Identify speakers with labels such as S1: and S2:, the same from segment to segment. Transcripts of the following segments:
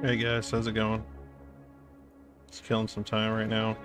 S1: Hey guys, how's it going? Just killing some time right now.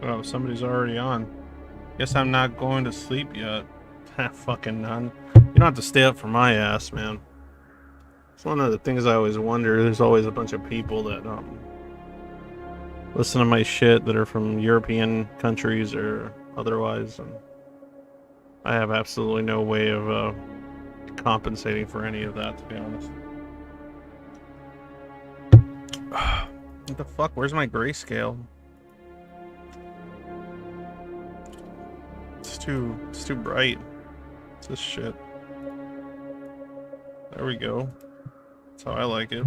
S1: Oh, somebody's already on. Guess I'm not going to sleep yet. Fucking none. You don't have to stay up for my ass, man. It's one of the things I always wonder. There's always a bunch of people that listen to my shit that are from European countries or otherwise, and I have absolutely no way of compensating for any of that, to be honest. What the fuck? Where's my grayscale? It's too bright. It's this shit. There we go. That's how I like it.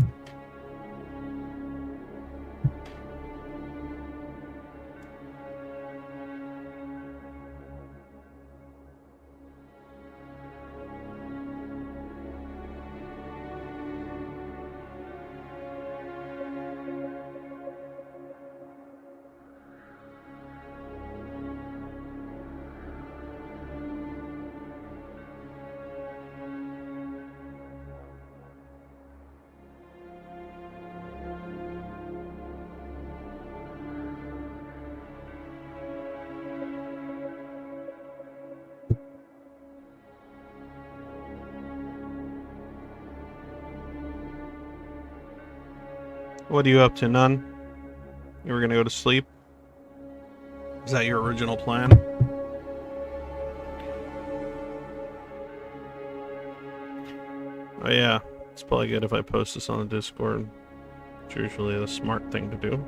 S1: What are you up to, None? You were gonna go to sleep? Is that your original plan? Oh yeah, it's probably good if I post this on the Discord. It's usually the smart thing to do.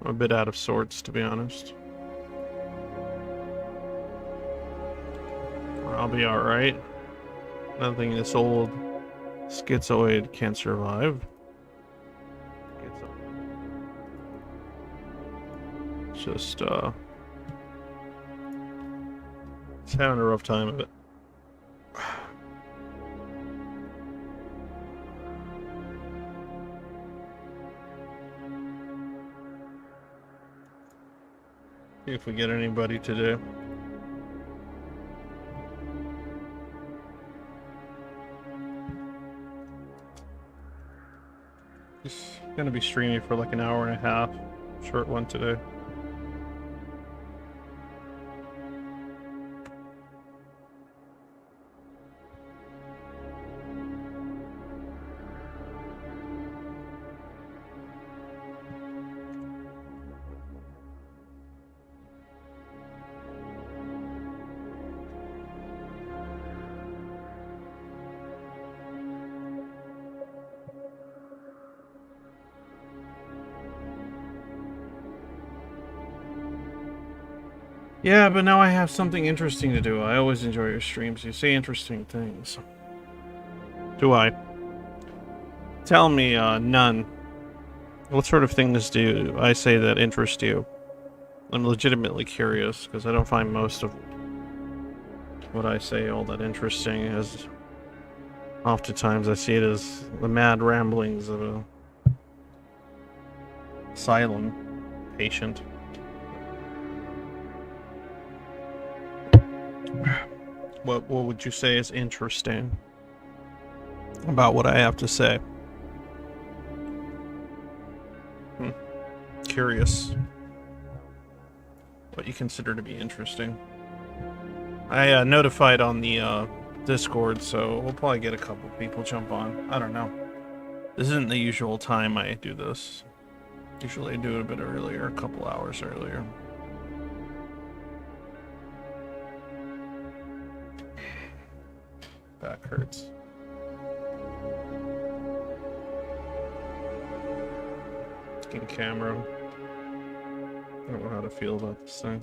S1: I'm a bit out of sorts, to be honest. I'll be alright. Nothing this old schizoid can't survive. Just, it's having a rough time of it. See if we get anybody today. Just gonna be streaming for like an hour and a half. Short one today. Yeah, but now I have something interesting to do. I always enjoy your streams. You say interesting things. Do I? Tell me, None. What sort of things do I say that interest you? I'm legitimately curious, because I don't find most of what I say all that interesting, as oftentimes I see it as the mad ramblings of a asylum patient. What would you say is interesting about what I have to say? Curious what you consider to be interesting. I notified on the Discord, so we'll probably get a couple people jump on. I don't know. This isn't the usual time I do this. Usually I do it a bit earlier, a couple hours earlier. Back hurts. Fucking camera. I don't know how to feel about this thing.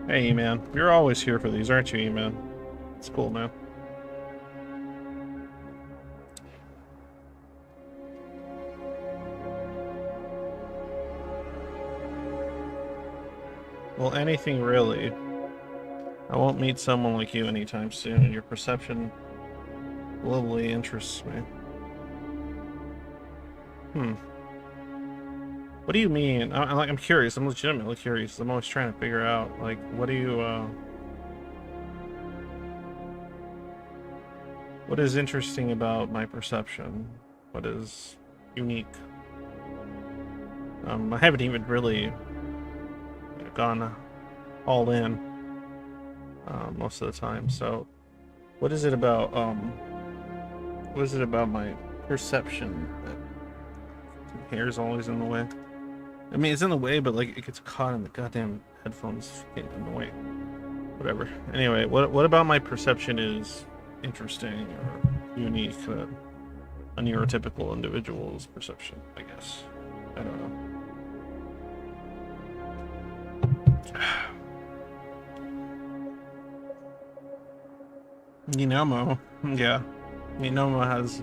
S1: Hey, E-Man. You're always here for these, aren't you, E-Man? It's cool, man. Well, anything really. I won't meet someone like you anytime soon. Your perception globally interests me. What do you mean? I'm curious. I'm legitimately curious. I'm always trying to figure out, like, what do you, what is interesting about my perception? What is unique? I haven't even really gone all in most of the time. So, what is it about? What is it about my perception that hair's always in the way? I mean, it's in the way, but like it gets caught in the goddamn headphones, getting in the way. Whatever. Anyway, what about my perception is interesting or unique that a neurotypical individual's perception? I guess. I don't know. Ninomo, yeah. Ninomo has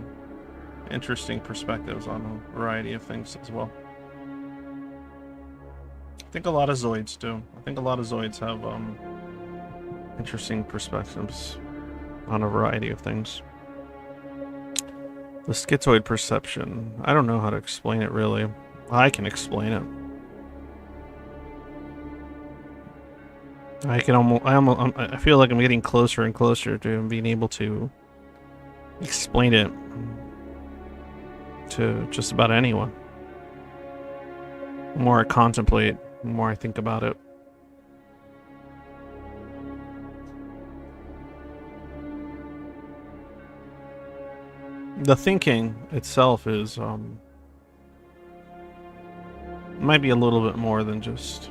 S1: interesting perspectives on a variety of things as well. I think a lot of Zoids do. I think a lot of Zoids have interesting perspectives on a variety of things. The schizoid perception. I don't know how to explain it really. I can explain it. I feel like I'm getting closer and closer to being able to explain it to just about anyone. The more I contemplate, the more I think about it. The thinking itself is might be a little bit more than just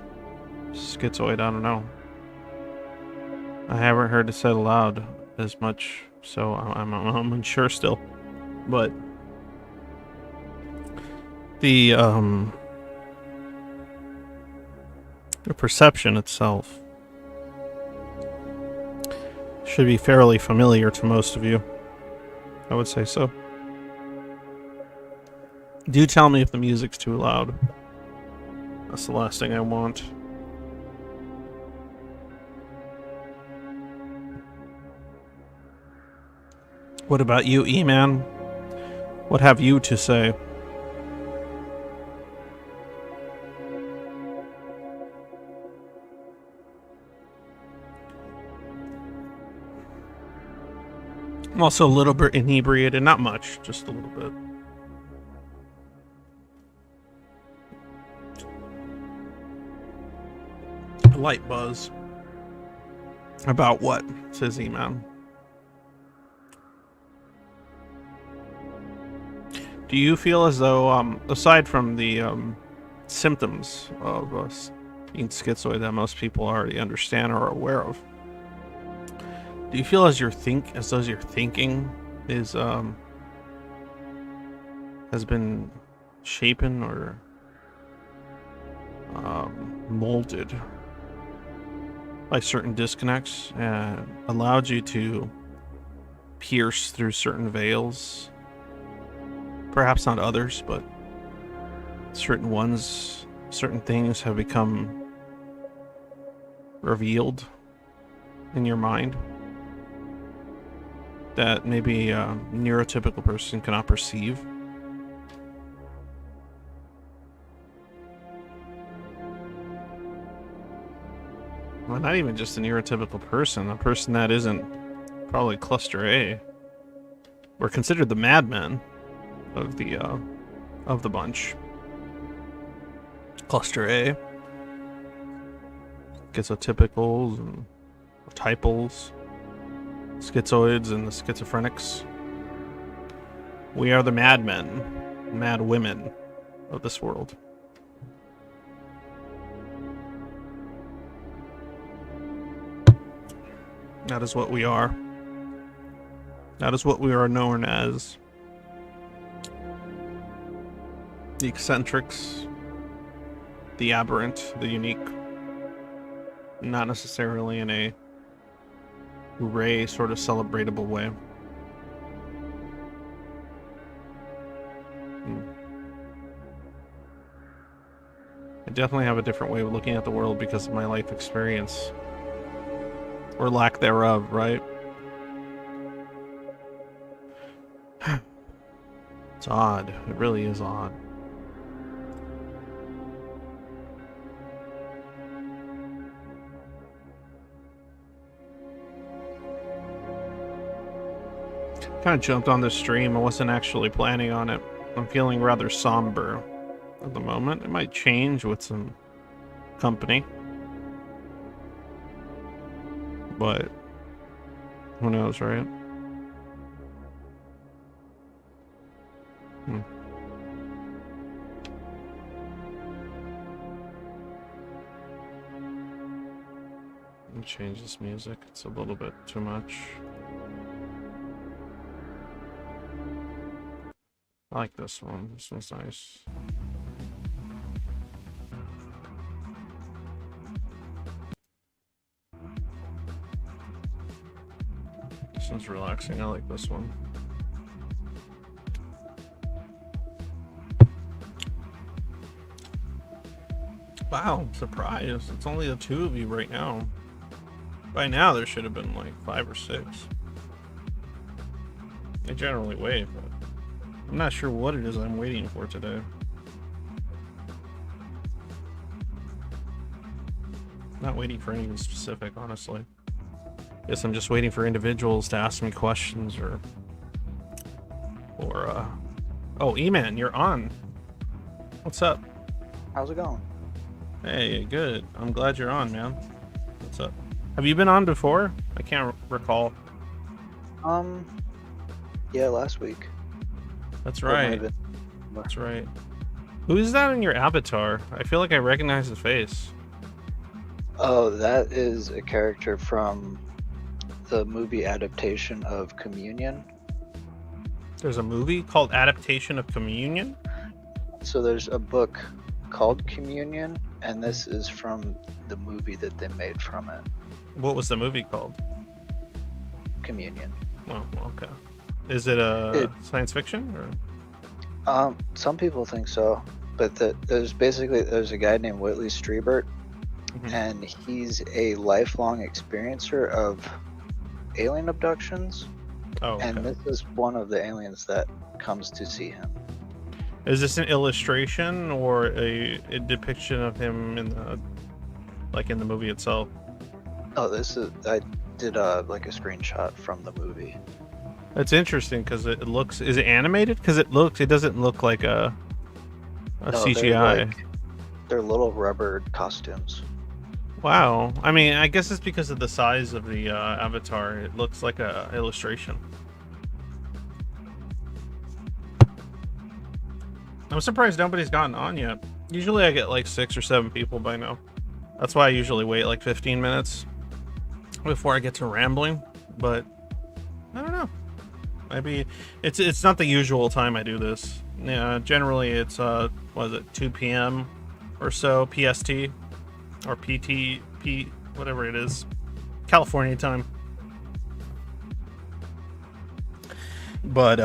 S1: schizoid. I don't know. I haven't heard it said aloud as much, so I'm unsure still. But the perception itself should be fairly familiar to most of you. I would say so. Do tell me if the music's too loud. That's the last thing I want. What about you, E-Man? What have you to say? I'm also a little bit inebriated, not much, just a little bit. A light buzz. About what? Says E-Man. Do you feel as though, aside from the symptoms of being schizoid that most people already understand or are aware of, do you feel as though your thinking is has been shapen or molded by certain disconnects and allowed you to pierce through certain veils? Perhaps not others, but certain ones, certain things have become revealed in your mind that maybe a neurotypical person cannot perceive. Well, not even just a neurotypical person, a person that isn't probably cluster A. We're considered the madmen of the bunch. Cluster A, schizotypicals and typals, schizoids and the schizophrenics. We are the madmen, mad women of this world. That is what we are. That is what we are known as. The eccentrics, the aberrant, the unique. not necessarily in a hooray sort of celebratable way. I definitely have a different way of looking at the world because of my life experience. Or lack thereof, right? It's odd. It really is odd. Kind of jumped on this stream. I wasn't actually planning on it. I'm feeling rather somber at the moment. It might change with some company. But who knows, right? Let me change this music. It's a little bit too much. I like this one. This one's nice. This one's relaxing. I like this one. Wow, surprise. It's only the two of you right now. By now, there should have been like 5 or 6. I generally wait, but I'm not sure what it is I'm waiting for today. Not waiting for anything specific, honestly. Guess I'm just waiting for individuals to ask me questions or oh, E-Man, you're on. What's up?
S2: How's it going?
S1: Hey, good. I'm glad you're on, man. What's up? Have you been on before? I can't recall.
S2: Yeah, last week.
S1: That's right. That's right. Who is that in your avatar? I feel like I recognize his face.
S2: Oh, that is a character from the movie adaptation of Communion.
S1: There's a movie called Adaptation of Communion?
S2: So there's a book called Communion, and this is from the movie that they made from it.
S1: What was the movie called?
S2: Communion.
S1: Oh, okay. Is it science fiction or?
S2: Some people think so, but there's a guy named Whitley Strieber, and he's a lifelong experiencer of alien abductions.
S1: Oh, okay.
S2: And this is one of the aliens that comes to see him.
S1: Is this an illustration or a depiction of him in the, like in the movie itself?
S2: Oh, I did like a screenshot from the movie.
S1: That's interesting because it looks. Is it animated? Because it doesn't look like a CGI.
S2: They're little rubber costumes.
S1: Wow. I mean, I guess it's because of the size of the avatar. It looks like a illustration. I'm surprised nobody's gotten on yet. Usually I get like 6 or 7 people by now. That's why I usually wait like 15 minutes before I get to rambling. But I don't know. Maybe it's not the usual time I do this. Yeah, generally it's what is it, 2 p.m. or so PST or PTP, whatever it is, California time. But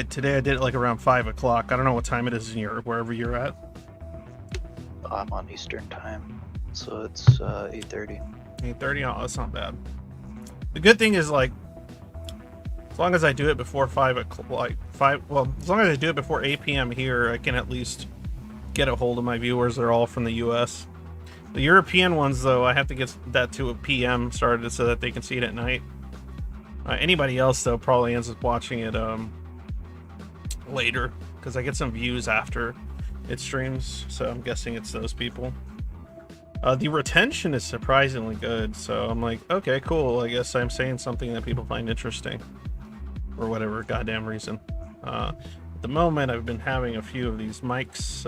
S1: today I did it like around 5 o'clock. I don't know what time it is in wherever you're at.
S2: I'm on Eastern time, so it's 8:30.
S1: 8:30. Oh, that's not bad. The good thing is, like, as long as I do it before 5 o'clock, as long as I do it before 8 p.m. here, I can at least get a hold of my viewers. They're all from the U.S. The European ones, though, I have to get that to a p.m. started so that they can see it at night. Anybody else, though, probably ends up watching it later because I get some views after it streams, so I'm guessing it's those people. The retention is surprisingly good, so I'm like, okay, cool. I guess I'm saying something that people find interesting for whatever goddamn reason. At the moment, I've been having a few of these Mike's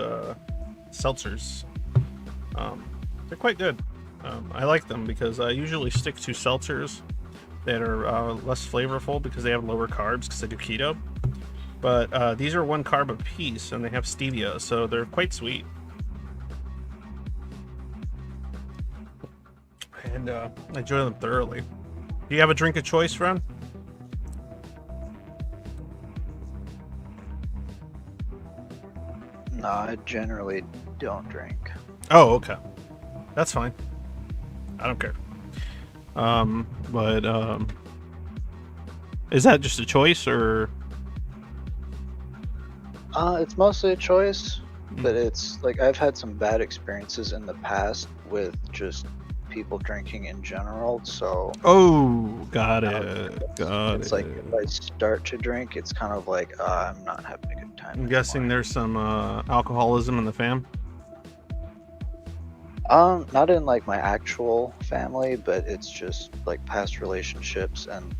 S1: seltzers. They're quite good. I like them because I usually stick to seltzers that are less flavorful because they have lower carbs because I do keto. But these are 1 carb a piece and they have stevia, so they're quite sweet. and I enjoy them thoroughly. Do you have a drink of choice, friend?
S2: No, I generally don't drink.
S1: Oh, okay. That's fine. I don't care. But is that just a choice, or?
S2: It's mostly a choice, but it's like I've had some bad experiences in the past with just people drinking in general, so
S1: Oh, got it.
S2: it's like if I start to drink, it's kind of like I'm not having a good time
S1: I'm
S2: anymore.
S1: guessing there's some alcoholism in the fam.
S2: Not in like my actual family, but it's just like past relationships and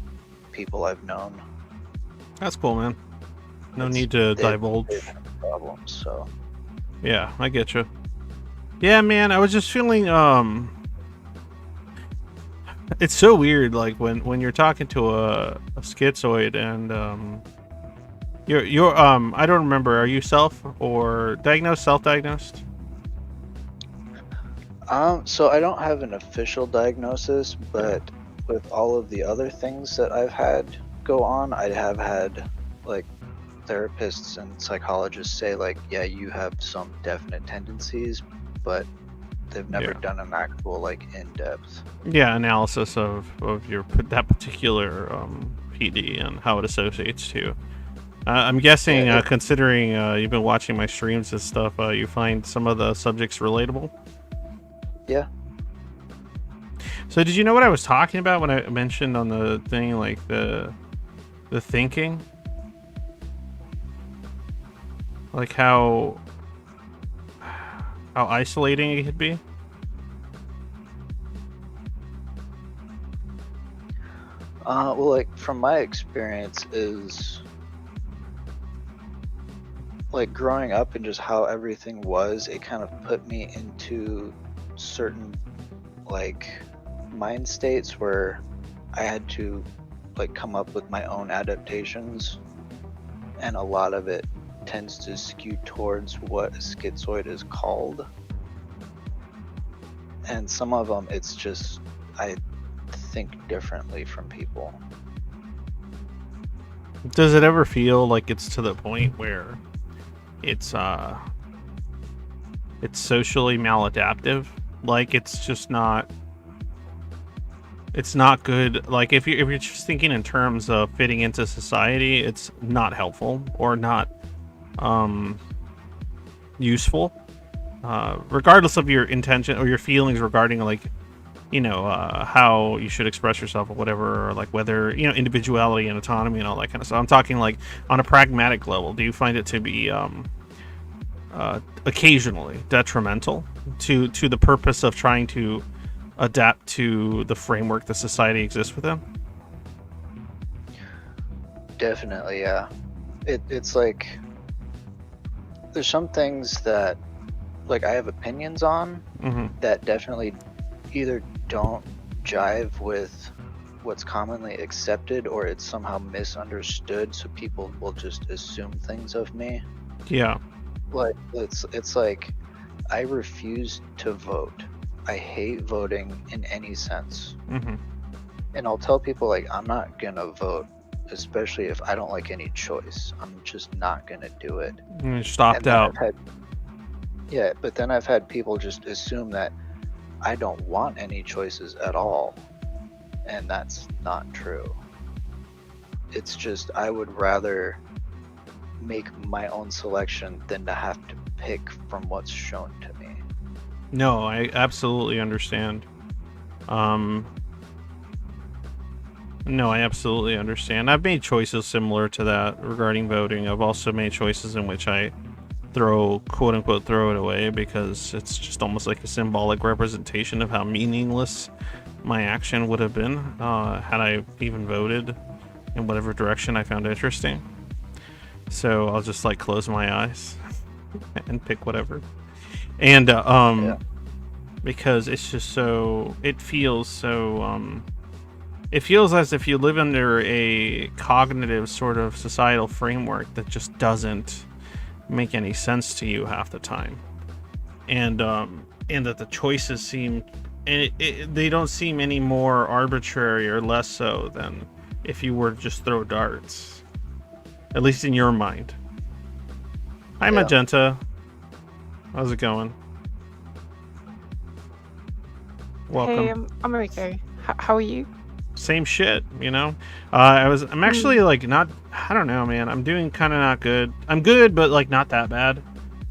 S2: people I've known.
S1: That's cool, man. No
S2: It's-
S1: need to
S2: they've
S1: divulge.
S2: had problems, so
S1: Yeah, I get you. Yeah, man, I was just feeling it's so weird, like when you're talking to a schizoid, and you're I don't remember, are you self or diagnosed, self-diagnosed?
S2: so I don't have an official diagnosis, but with all of the other things that I've had go on, I have had like therapists and psychologists say like, yeah, you have some definite tendencies, but they've never
S1: Yeah.
S2: done an actual like in-depth.
S1: Yeah, analysis of your that particular PD and how it associates to. I'm guessing,
S2: Yeah,
S1: considering you've been watching my streams and stuff, you find some of the subjects relatable.
S2: Yeah.
S1: So, did you know what I was talking about when I mentioned on the thing, like the thinking, like how isolating it could be?
S2: Well, like from my experience is like growing up and just how everything was, it kind of put me into certain like mind states where I had to like come up with my own adaptations, and a lot of it tends to skew towards what a schizoid is called, and some of them it's just I think differently from people.
S1: Does it ever feel like it's to the point where it's socially maladaptive? Like it's just not. It's not good. Like if you're just thinking in terms of fitting into society, it's not helpful or not useful. Regardless of your intention or your feelings regarding like, how you should express yourself or whatever, or like whether, individuality and autonomy and all that kind of stuff. I'm talking like on a pragmatic level. Do you find it to be occasionally detrimental to the purpose of trying to adapt to the framework that society exists within?
S2: Definitely, yeah. It's like there's some things that like I have opinions on
S1: Mm-hmm.
S2: that definitely either don't jive with what's commonly accepted or it's somehow misunderstood, so people will just assume things of me.
S1: Yeah.
S2: Like it's like I refuse to vote. I hate voting in any sense.
S1: Mm-hmm.
S2: And I'll tell people like I'm not gonna vote, especially if I don't like any choice. I'm just not gonna do it.
S1: You stopped
S2: And then
S1: out.
S2: but then I've had people just assume that I don't want any choices at all, and that's not true. It's just I would rather make my own selection than to have to pick from what's shown to me.
S1: No, I absolutely understand. No, I absolutely understand. I've made choices similar to that regarding voting. I've also made choices in which I quote unquote throw it away because it's just almost like a symbolic representation of how meaningless my action would have been had I even voted in whatever direction I found interesting. So I'll just like close my eyes and pick whatever. And because it's just so, it feels as if you live under a cognitive sort of societal framework that just doesn't make any sense to you half the time, and that the choices seem they don't seem any more arbitrary or less so than if you were to just throw darts, at least in your mind. Hi,
S2: Yeah.
S1: Magenta. How's it going? Welcome.
S3: Hey, I'm okay. How are you?
S1: Same shit, you know. I'm actually like not. I don't know, man. I'm doing kind of not good. I'm good, but like not that bad.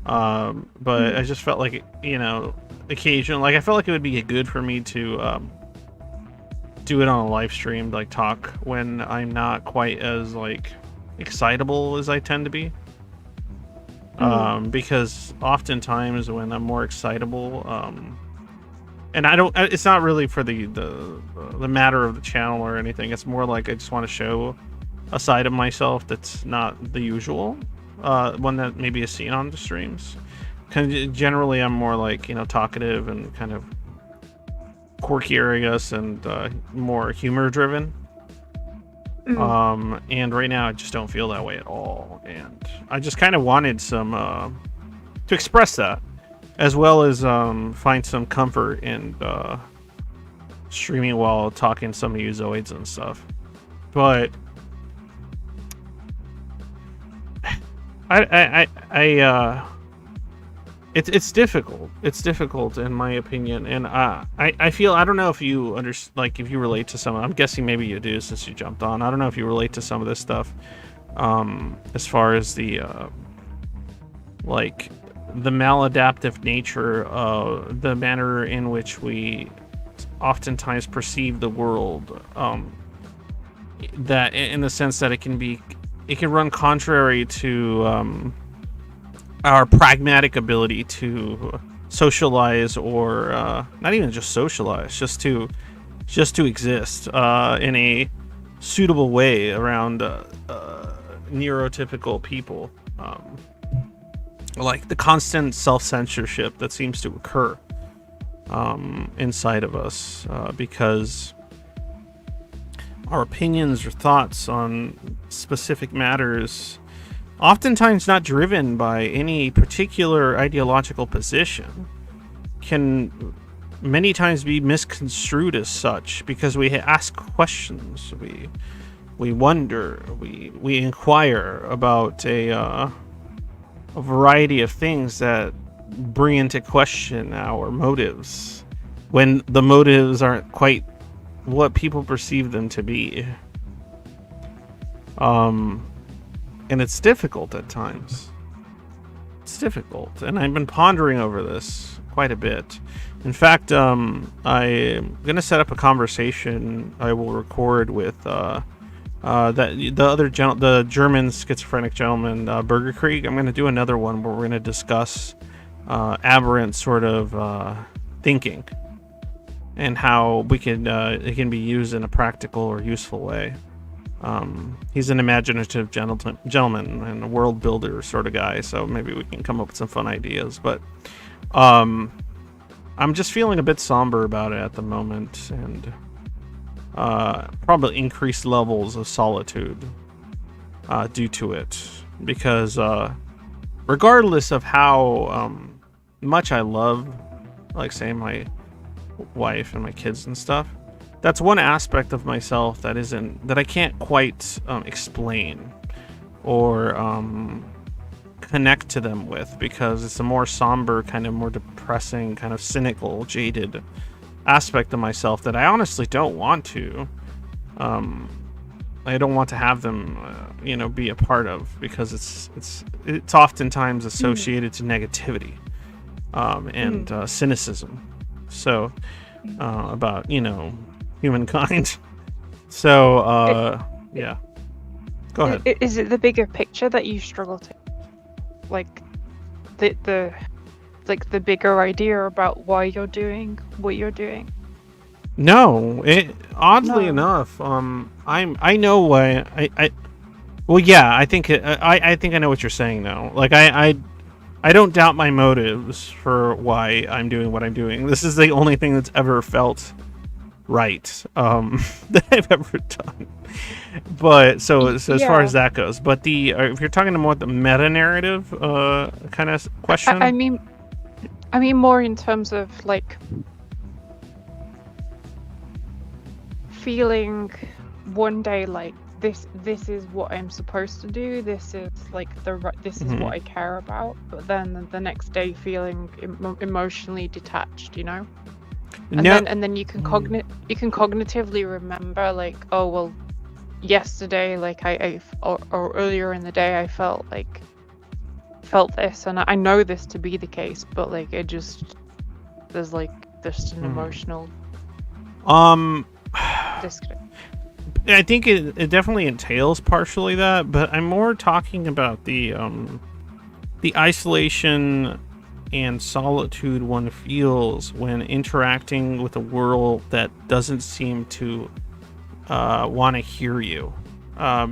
S1: But I just felt like, you know, occasionally, like I felt like it would be good for me to do it on a live stream, like talk when I'm not quite as like excitable as I tend to be. Because oftentimes when I'm more excitable, and I don't, it's not really for the matter of the channel or anything. It's more like I just want to show a side of myself that's not the usual one that maybe is seen on the streams. Generally, I'm more like, you know, talkative and kind of quirkier, I guess, and more humor driven. And right now I just don't feel that way at all, and I just kind of wanted some to express that, as well as find some comfort in streaming while talking to some of you Zoids and stuff. But it's difficult. It's difficult in my opinion, and I feel, I don't know if you if you relate to some. I'm guessing maybe you do since you jumped on. I don't know if you relate to some of this stuff, as far as the like the maladaptive nature of the manner in which we oftentimes perceive the world. That in the sense that it can run contrary to our pragmatic ability to socialize, or not even just socialize, just to exist in a suitable way around neurotypical people, like the constant self-censorship that seems to occur inside of us, because our opinions or thoughts on specific matters, oftentimes not driven by any particular ideological position, can many times be misconstrued as such, because we ask questions, we wonder, we inquire about a variety of things that bring into question our motives, when the motives aren't quite what people perceive them to be. And it's difficult at times. It's difficult, and I've been pondering over this quite a bit. In fact, I'm gonna set up a conversation I will record with the German schizophrenic gentleman, Burger Krieg. I'm gonna do another one where we're gonna discuss aberrant sort of thinking, and how it can be used in a practical or useful way. He's an imaginative gentleman and a world builder sort of guy, so maybe we can come up with some fun ideas. But I'm just feeling a bit somber about it at the moment, and probably increased levels of solitude due to it, because regardless of how much I love, like, say, my wife and my kids and stuff, that's one aspect of myself that I can't quite explain or connect to them with, because it's a more somber, kind of more depressing, kind of cynical, jaded aspect of myself that I honestly don't want to. I don't want to have them, be a part of, because it's oftentimes associated to negativity and cynicism. So about humankind. So yeah, go ahead.
S3: Is it the bigger picture that you struggle to, like the bigger idea about why you're doing what you're doing?
S1: No, oddly enough, I know why well, yeah, I think I think I know what you're saying now. Like I don't doubt my motives for why I'm doing what I'm doing. This is the only thing that's ever felt right that I've ever done. But so as far as that goes, but if you're talking about the meta narrative kind of question,
S3: I mean more in terms of like feeling one day like this is what I'm supposed to do, this is like this is what I care about, but then the next day feeling emotionally detached, you know? And then you can cognitively remember, like, oh well, yesterday, like or earlier in the day, I felt this, and I know this to be the case, but like there's like just an emotional disconnect.
S1: I think it definitely entails partially that, but I'm more talking about the isolation and solitude one feels when interacting with a world that doesn't seem to want to hear you,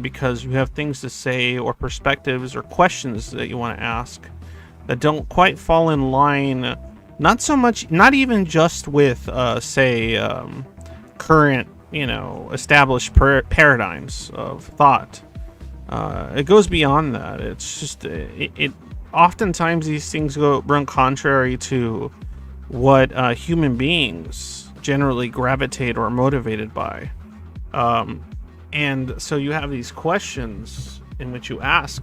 S1: because you have things to say or perspectives or questions that you want to ask that don't quite fall in line, not even just with current, established paradigms of thought. It goes beyond that. It's just it oftentimes these things run contrary to what human beings generally gravitate or are motivated by. And so you have these questions in which you ask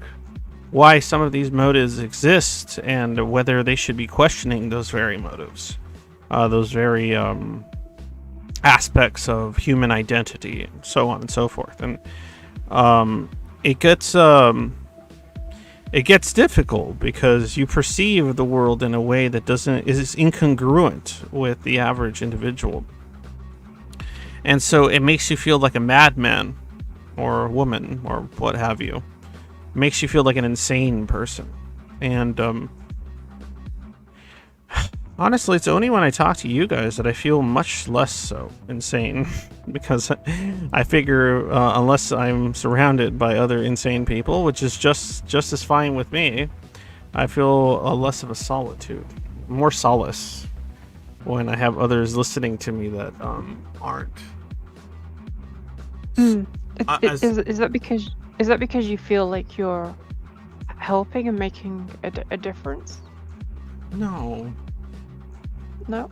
S1: why some of these motives exist and whether they should be questioning those very motives, those very aspects of human identity, and so on and so forth. And it gets difficult because you perceive the world in a way that is incongruent with the average individual. And so it makes you feel like a madman or a woman or what have you. It makes you feel like an insane person. And honestly, it's only when I talk to you guys that I feel much less so insane. Because I figure unless I'm surrounded by other insane people, which is just as fine with me, I feel less of a solitude, more solace when I have others listening to me that aren't.
S3: Is that because you feel like you're helping and making a difference?
S1: No.
S3: No.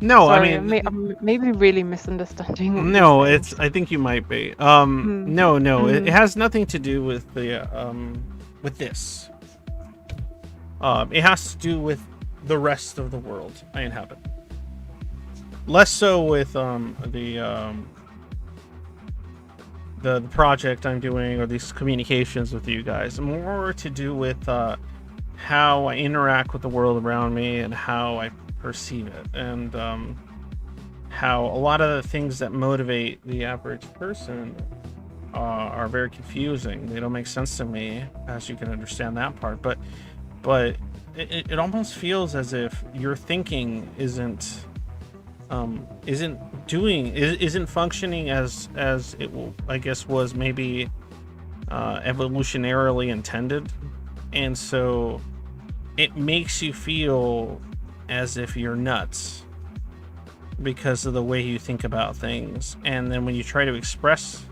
S1: Sorry,
S3: I mean, I'm maybe really misunderstanding.
S1: No, I think you might be. No, it has nothing to do with the with this. It has to do with the rest of the world I inhabit. Less so with the project I'm doing or these communications with you guys. More to do with how I interact with the world around me and how I perceive it, and how a lot of the things that motivate the average person are very confusing. They don't make sense to me, as you can understand that part. But it almost feels as if your thinking isn't functioning as it will, I guess, was maybe evolutionarily intended, and so it makes you feel as if you're nuts because of the way you think about things. And then when you try to express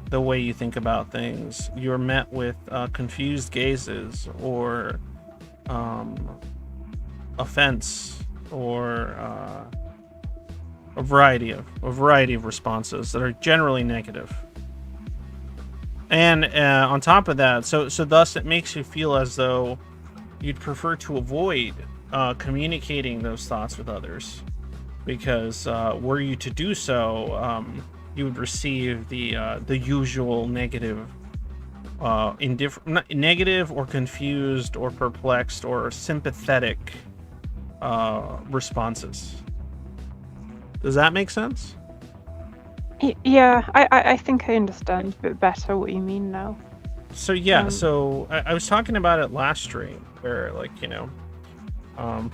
S1: the way you think about things, you're met with confused gazes or offense or a variety of responses that are generally negative. And on top of that, so thus it makes you feel as though you'd prefer to avoid communicating those thoughts with others, because were you to do so, you would receive the usual negative, negative or confused or perplexed or sympathetic responses. Does that make sense?
S3: Yeah, I think I understand a bit better what you mean now.
S1: So yeah, so I was talking about it last stream where, like, I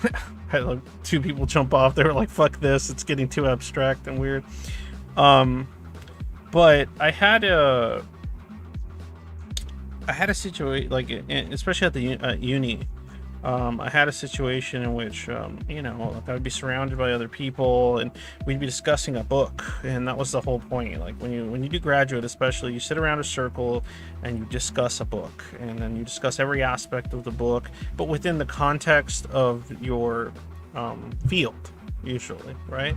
S1: had like two people jump off. They were like, "Fuck this! It's getting too abstract and weird." But I had a situation, like, especially at the uni. I had a situation in which, I would be surrounded by other people, and we'd be discussing a book, and that was the whole point. Like when you do graduate, especially, you sit around a circle and you discuss a book, and then you discuss every aspect of the book, but within the context of your field, usually, right?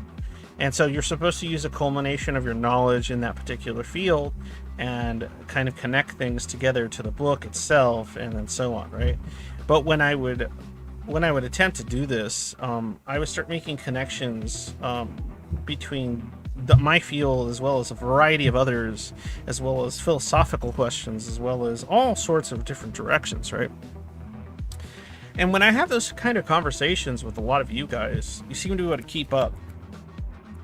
S1: And so you're supposed to use a culmination of your knowledge in that particular field and kind of connect things together to the book itself, and then so on, right? But when I would attempt to do this, I would start making connections between my field as well as a variety of others, as well as philosophical questions, as well as all sorts of different directions, right? And when I have those kind of conversations with a lot of you guys, you seem to be able to keep up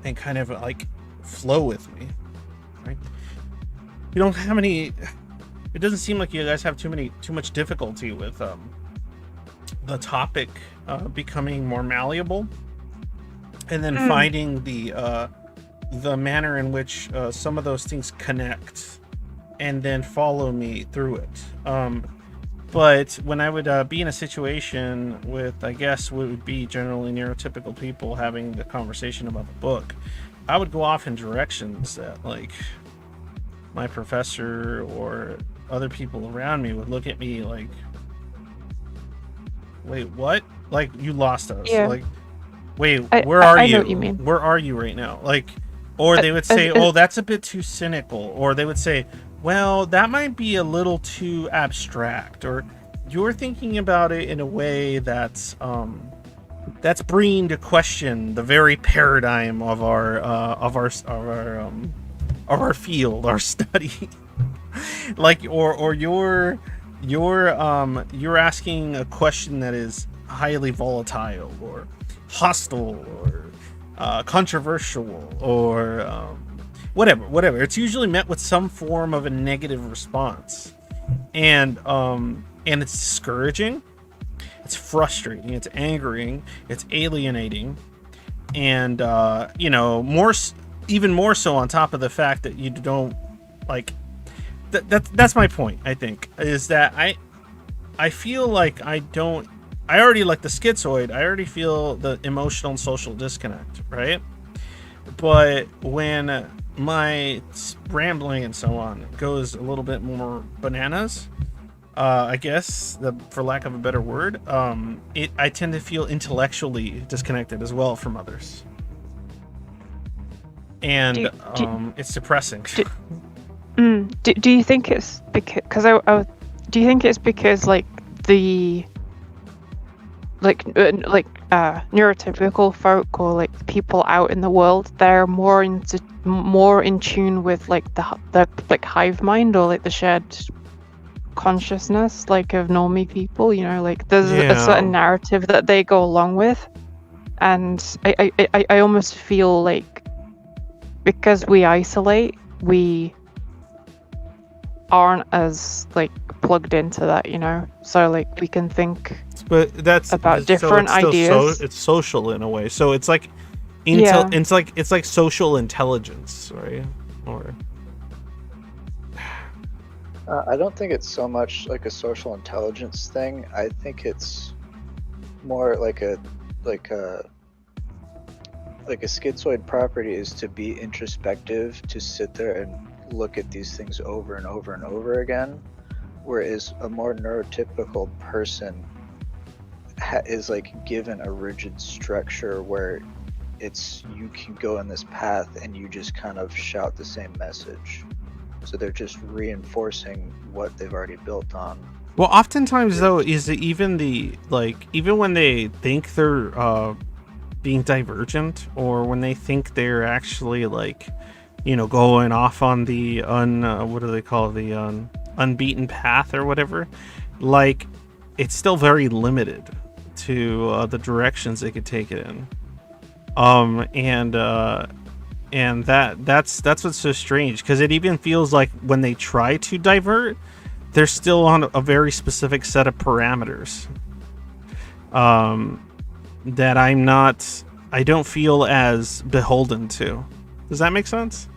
S1: and kind of like flow with me, right? You don't have any. It doesn't seem like you guys have too much difficulty with the topic becoming more malleable, and then finding the manner in which some of those things connect, and then follow me through it. But when I would be in a situation with, I guess, what would be generally neurotypical people having the conversation about the book, I would go off in directions that, like, my professor or other people around me would look at me like, wait, what? Like, you lost us.
S3: Yeah.
S1: Like, wait, where are you?
S3: I know what you mean.
S1: Where are you right now? Like, or they would say, oh, that's a bit too cynical. Or they would say, well, that might be a little too abstract. Or you're thinking about it in a way that's bringing to question the very paradigm of our field, our study. Like, or you're asking a question that is highly volatile or hostile or controversial or whatever. It's usually met with some form of a negative response, and it's discouraging, it's frustrating, it's angering, it's alienating, and even more so on top of the fact that you don't like. That's my point. I think is that I feel like I already, like the schizoid, I already feel the emotional and social disconnect, right? But when my rambling and so on goes a little bit more bananas, I guess, for lack of a better word, I tend to feel intellectually disconnected as well from others, and it's depressing.
S3: Do you think it's because do you think it's because like the neurotypical folk or like people out in the world, they're more in tune with like the like hive mind or like the shared consciousness like of normie people, you know, like there's a certain narrative that they go along with, and I almost feel like because we isolate, we aren't as like plugged into that, you know, so like we can think about different ideas.
S1: It's social in a way, so it's like it's like social intelligence, right? Or
S2: I don't think it's so much like a social intelligence thing. I think it's more like a schizoid property is to be introspective, to sit there and look at these things over and over and over again, whereas a more neurotypical person is like given a rigid structure where it's you can go in this path and you just kind of shout the same message, so they're just reinforcing what they've already built on.
S1: Well, oftentimes though, is it even even when they think they're being divergent, or when they think they're actually like, you know, going off on the unbeaten path or whatever, like it's still very limited to the directions they could take it in, and that's what's so strange, because it even feels like when they try to divert, they're still on a very specific set of parameters that I don't feel as beholden to. Does that make sense?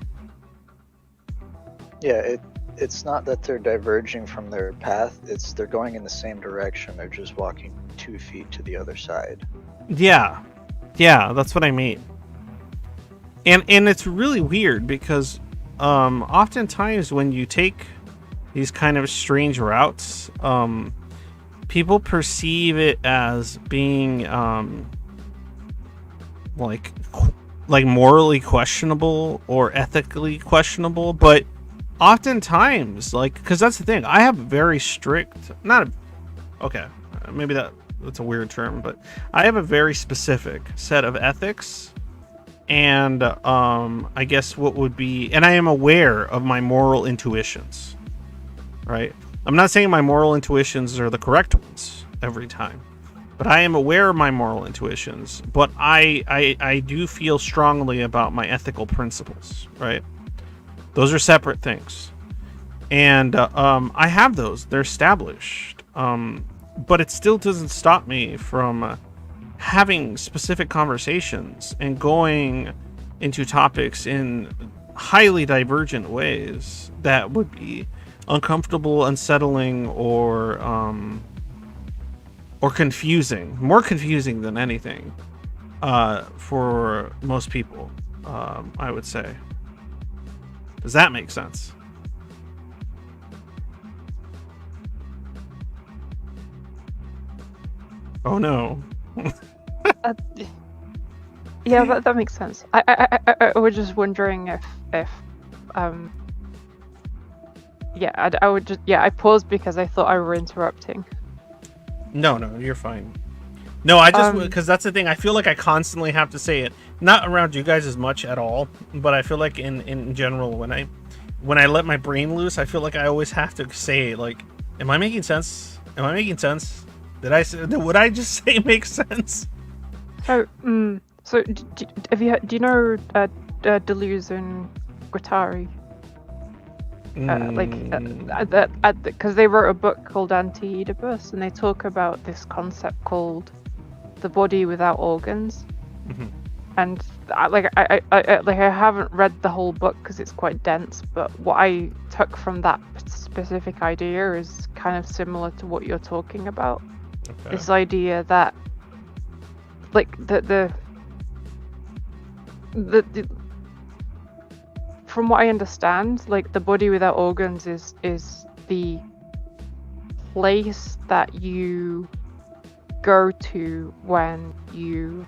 S2: Yeah, it's not that they're diverging from their path, it's they're going in the same direction, they're just walking 2 feet to the other side.
S1: Yeah, that's what I mean. And it's really weird because oftentimes when you take these kind of strange routes, people perceive it as being like like morally questionable or ethically questionable, but oftentimes, like, because that's the thing, I have very strict, not a, okay, maybe that's a weird term, but I have a very specific set of ethics, and I guess what would be, and I am aware of my moral intuitions, right? I'm not saying my moral intuitions are the correct ones every time, but I am aware of my moral intuitions, but I do feel strongly about my ethical principles, right? Those are separate things. And I have those. They're established. But it still doesn't stop me from having specific conversations and going into topics in highly divergent ways that would be uncomfortable, unsettling, or confusing. More confusing than anything for most people, I would say. Does that make sense? Oh no.
S3: Yeah, that makes sense. I was just wondering if yeah, I would just, yeah, I paused because I thought I were interrupting.
S1: No, you're fine. No, I just, because that's the thing. I feel like I constantly have to say it. Not around you guys as much at all, but I feel like in general, when I let my brain loose, I feel like I always have to say, like, am I making sense? Am I making sense? Would I just say make sense?
S3: So, do you know Deleuze and Guattari? Because they wrote a book called Anti-Oedipus, and they talk about this concept called the body without organs.
S1: Mm-hmm.
S3: And I haven't read the whole book because it's quite dense, but what I took from that specific idea is kind of similar to what you're talking about.
S1: Okay.
S3: This idea that, like, the from what I understand, like, the body without organs is the place that you go to when you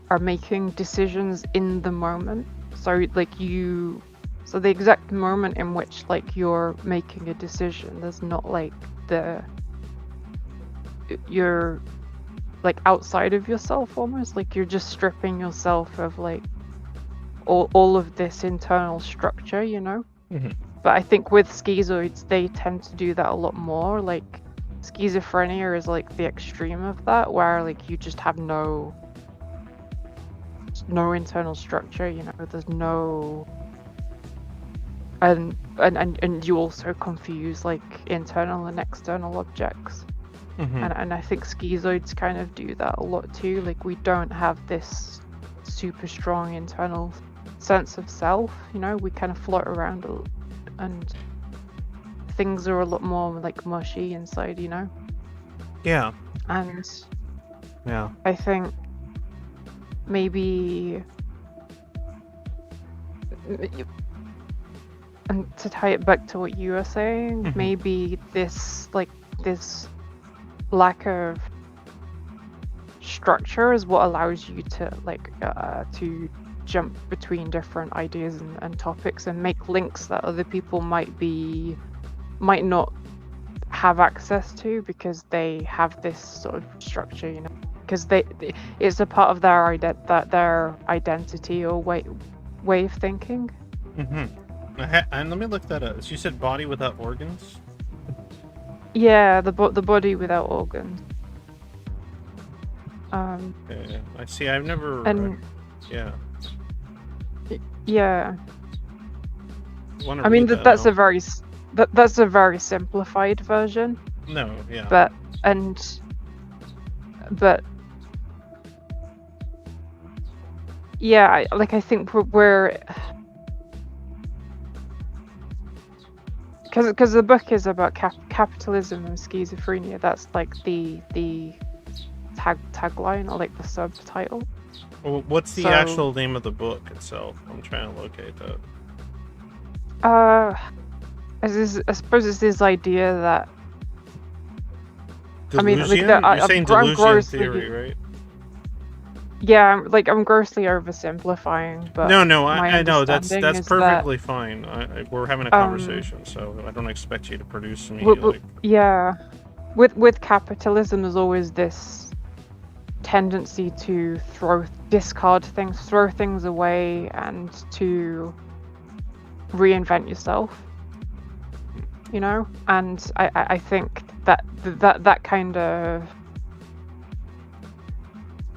S3: are making decisions in the moment. So, like, so the exact moment in which, like, you're making a decision, there's not, like, you're, like, outside of yourself almost, like, you're just stripping yourself of, like, all of this internal structure, you know?
S1: Mm-hmm.
S3: But I think with schizoids, they tend to do that a lot more. Like, schizophrenia is, like, the extreme of that, where, like, you just have no internal structure, you know? There's no... And you also confuse, like, internal and external objects.
S1: Mm-hmm.
S3: And I think schizoids kind of do that a lot too. Like, we don't have this super strong internal sense of self, you know? We kind of float around and things are a lot more, like, mushy inside, you know?
S1: Yeah.
S3: And
S1: yeah,
S3: I think maybe, and to tie it back to what you were saying,
S1: mm-hmm.
S3: maybe this lack of structure is what allows you to, like, to jump between different ideas and topics and make links that other people might not have access to, because they have this sort of structure, you know, because it's a part of their identity or way of thinking.
S1: Mm-hmm. And let me look that up. So you said body without organs?
S3: Yeah, the body without organs.
S1: Okay. I see. I've never. Yeah.
S3: Yeah.
S1: I mean,
S3: that's a very simplified version.
S1: No. Yeah.
S3: But yeah, I think we're because the book is about capitalism and schizophrenia. That's, like, the tagline, or, like, the subtitle.
S1: Well, what's the actual name of the book itself? I'm trying to locate that.
S3: I suppose it's this idea that
S1: Delusion?
S3: I mean, like,
S1: you're saying delusion theory, right?
S3: Yeah, like I'm grossly oversimplifying, but
S1: No,
S3: my
S1: I know that's
S3: understanding is
S1: perfectly fine. We're having a
S3: that
S1: conversation, so I don't expect you to produce me like.
S3: yeah, with capitalism, there's always this tendency to discard things, throw things away, and to reinvent yourself. You know, and I think that kind of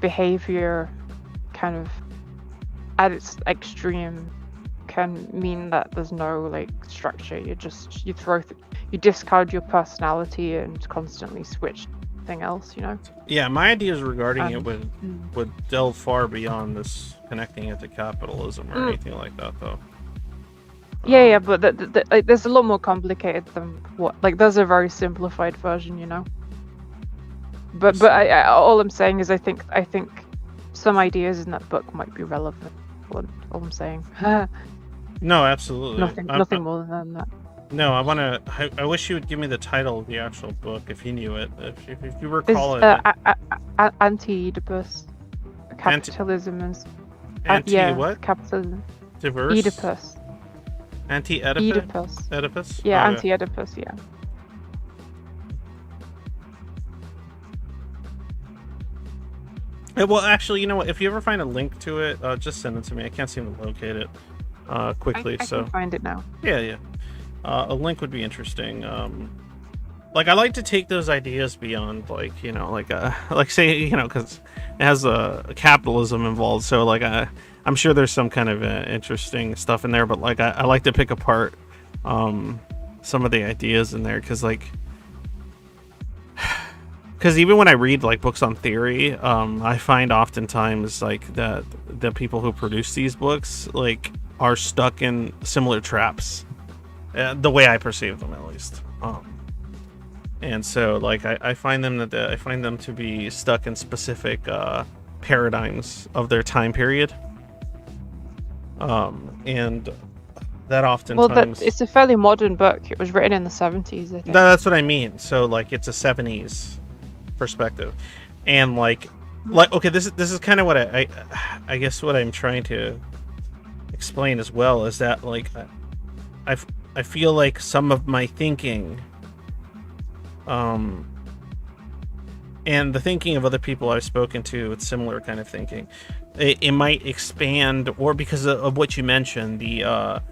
S3: behavior, kind of at its extreme, can mean that there's no like structure. You discard your personality and constantly switch something else. You know.
S1: Yeah, my ideas regarding it would
S3: Mm.
S1: delve far beyond this connecting it to capitalism or anything like that, though.
S3: Yeah, but like, there's a lot more complicated than what. Like, there's a very simplified version, you know. But all I'm saying is I think some ideas in that book might be relevant. All I'm saying.
S1: No, absolutely.
S3: Nothing more than that.
S1: No, I wish you would give me the title of the actual book if you knew it. If you recall
S3: it. Anti-Oedipus. Capitalism is.
S1: What?
S3: Capitalism.
S1: Diverse.
S3: Oedipus.
S1: Anti-Oedipus. Oedipus.
S3: Yeah, anti-Oedipus. Yeah.
S1: Well, actually, you know what? If you ever find a link to it, just send it to me. I can't seem to locate it quickly.
S3: I can find it now.
S1: Yeah. A link would be interesting. Like, I like to take those ideas beyond, like, you know, like say, you know, because it has capitalism involved. So, like, I'm sure there's some kind of interesting stuff in there. But, like, I like to pick apart some of the ideas in there because, like, because even when I read like books on theory, I find oftentimes like that the people who produce these books like are stuck in similar traps, the way I perceive them at least. And so like I find them to be stuck in specific paradigms of their time period, and that oftentimes
S3: it's a fairly modern book. It was written in the 70s, I think.
S1: That's what I mean. So like it's a 70s perspective, and like okay, this is kind of what I guess what I'm trying to explain as well is that like I feel like some of my thinking and the thinking of other people I've spoken to with similar kind of thinking, it might expand, or because of what you mentioned, the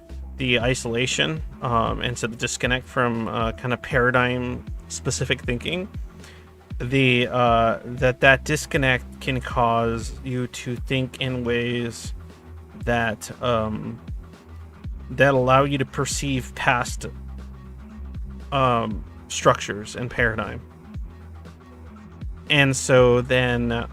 S1: isolation and so the disconnect from kind of paradigm specific thinking, that disconnect can cause you to think in ways that that allow you to perceive past structures and paradigm, and so then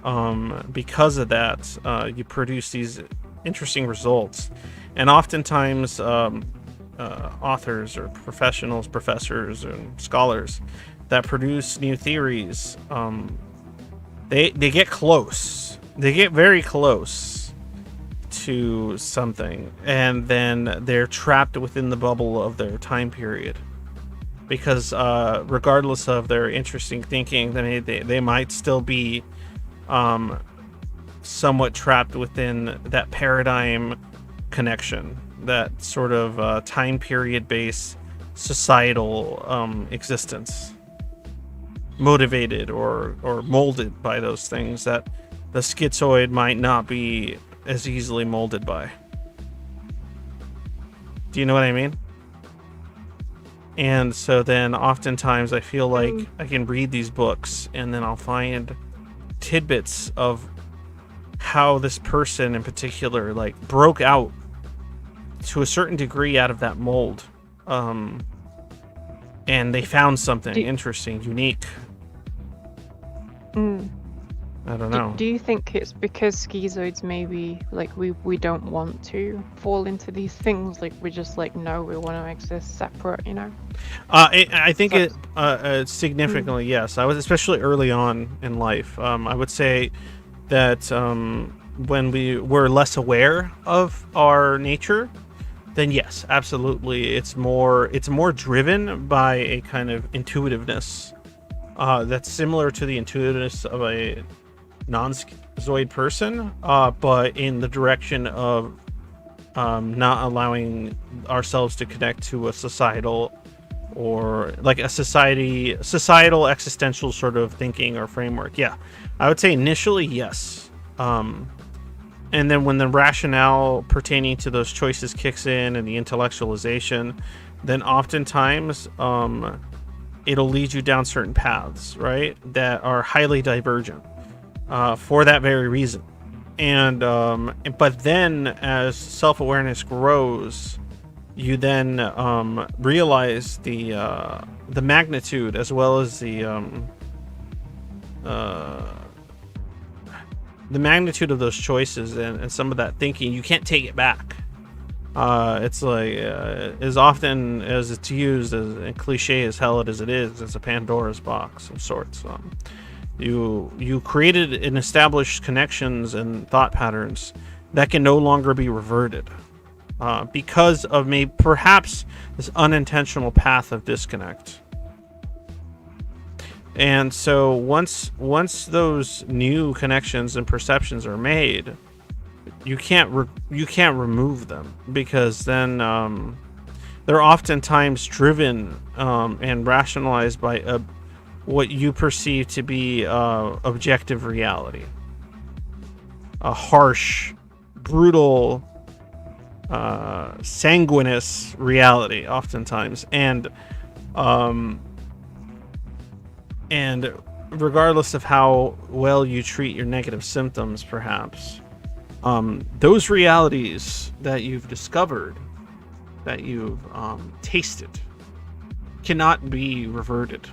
S1: because of that you produce these interesting results, and oftentimes authors or professors and scholars that produce new theories, they get close. They get very close to something, and then they're trapped within the bubble of their time period. Because regardless of their interesting thinking, they might still be somewhat trapped within that paradigm connection, that sort of time period based societal existence, motivated or molded by those things that the schizoid might not be as easily molded by. Do you know what I mean? And so then oftentimes I feel like I can read these books and then I'll find tidbits of how this person in particular like broke out to a certain degree out of that mold, and they found something interesting, unique. I don't know.
S3: Do you think it's because schizoids maybe like we don't want to fall into these things, like we just like no, we want to exist separate, you know?
S1: I think it significantly yes. I was especially early on in life. I would say that when we were less aware of our nature, then yes, absolutely, it's more driven by a kind of intuitiveness that's similar to the intuitiveness of a schizoid person, but in the direction of not allowing ourselves to connect to a societal or like a societal existential sort of thinking or framework. Yeah, I would say initially yes. And then when the rationale pertaining to those choices kicks in and the intellectualization, then oftentimes it'll lead you down certain paths, right, that are highly divergent for that very reason. And but then as self-awareness grows, you then realize the magnitude as well as the magnitude of those choices and some of that thinking. You can't take it back. It's like as often as it's used as cliche as hell as it is, it's a Pandora's box of sorts. You created and established connections and thought patterns that can no longer be reverted because of perhaps this unintentional path of disconnect. And so once those new connections and perceptions are made, you can't remove them, because then they're oftentimes driven and rationalized by what you perceive to be objective reality, a harsh, brutal, sanguineous reality oftentimes. And regardless of how well you treat your negative symptoms, perhaps, those realities that you've discovered, that you've tasted, cannot be reverted.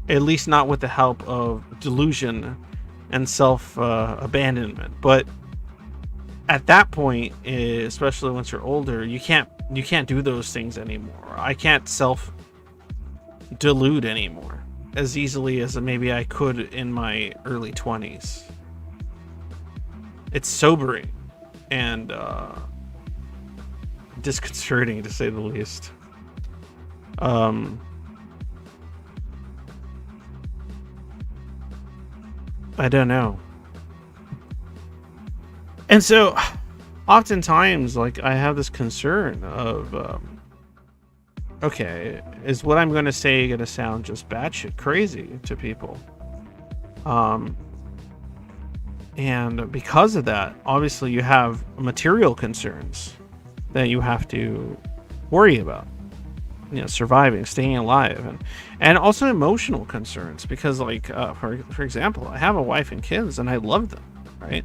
S1: At least not with the help of delusion and self-abandonment. But at that point, especially once you're older, you can't do those things anymore. I can't self-delude anymore as easily as maybe I could in my early 20s. It's sobering and disconcerting, to say the least. I don't know. And so oftentimes, like, I have this concern of okay, is what I'm going to say going to sound just batshit crazy to people? And because of that, obviously you have material concerns that you have to worry about. You know, surviving, staying alive, and also emotional concerns, because, like, for example, I have a wife and kids and I love them, right?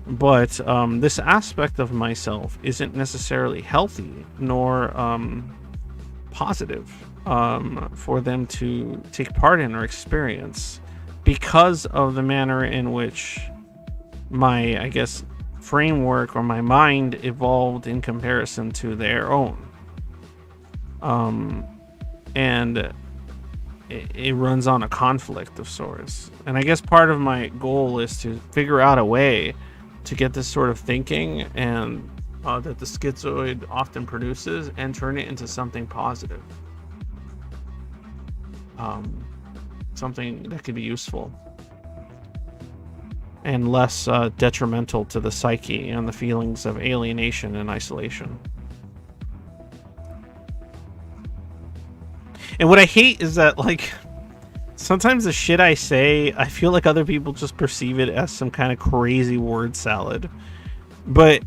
S1: But this aspect of myself isn't necessarily healthy nor positive for them to take part in or experience, because of the manner in which my, I guess, framework or my mind evolved in comparison to their own. And it runs on a conflict of sorts. And I guess part of my goal is to figure out a way to get this sort of thinking and that the schizoid often produces and turn it into something positive. Something that could be useful and less detrimental to the psyche and the feelings of alienation and isolation. And what I hate is that, like, sometimes the shit I say, I feel like other people just perceive it as some kind of crazy word salad. But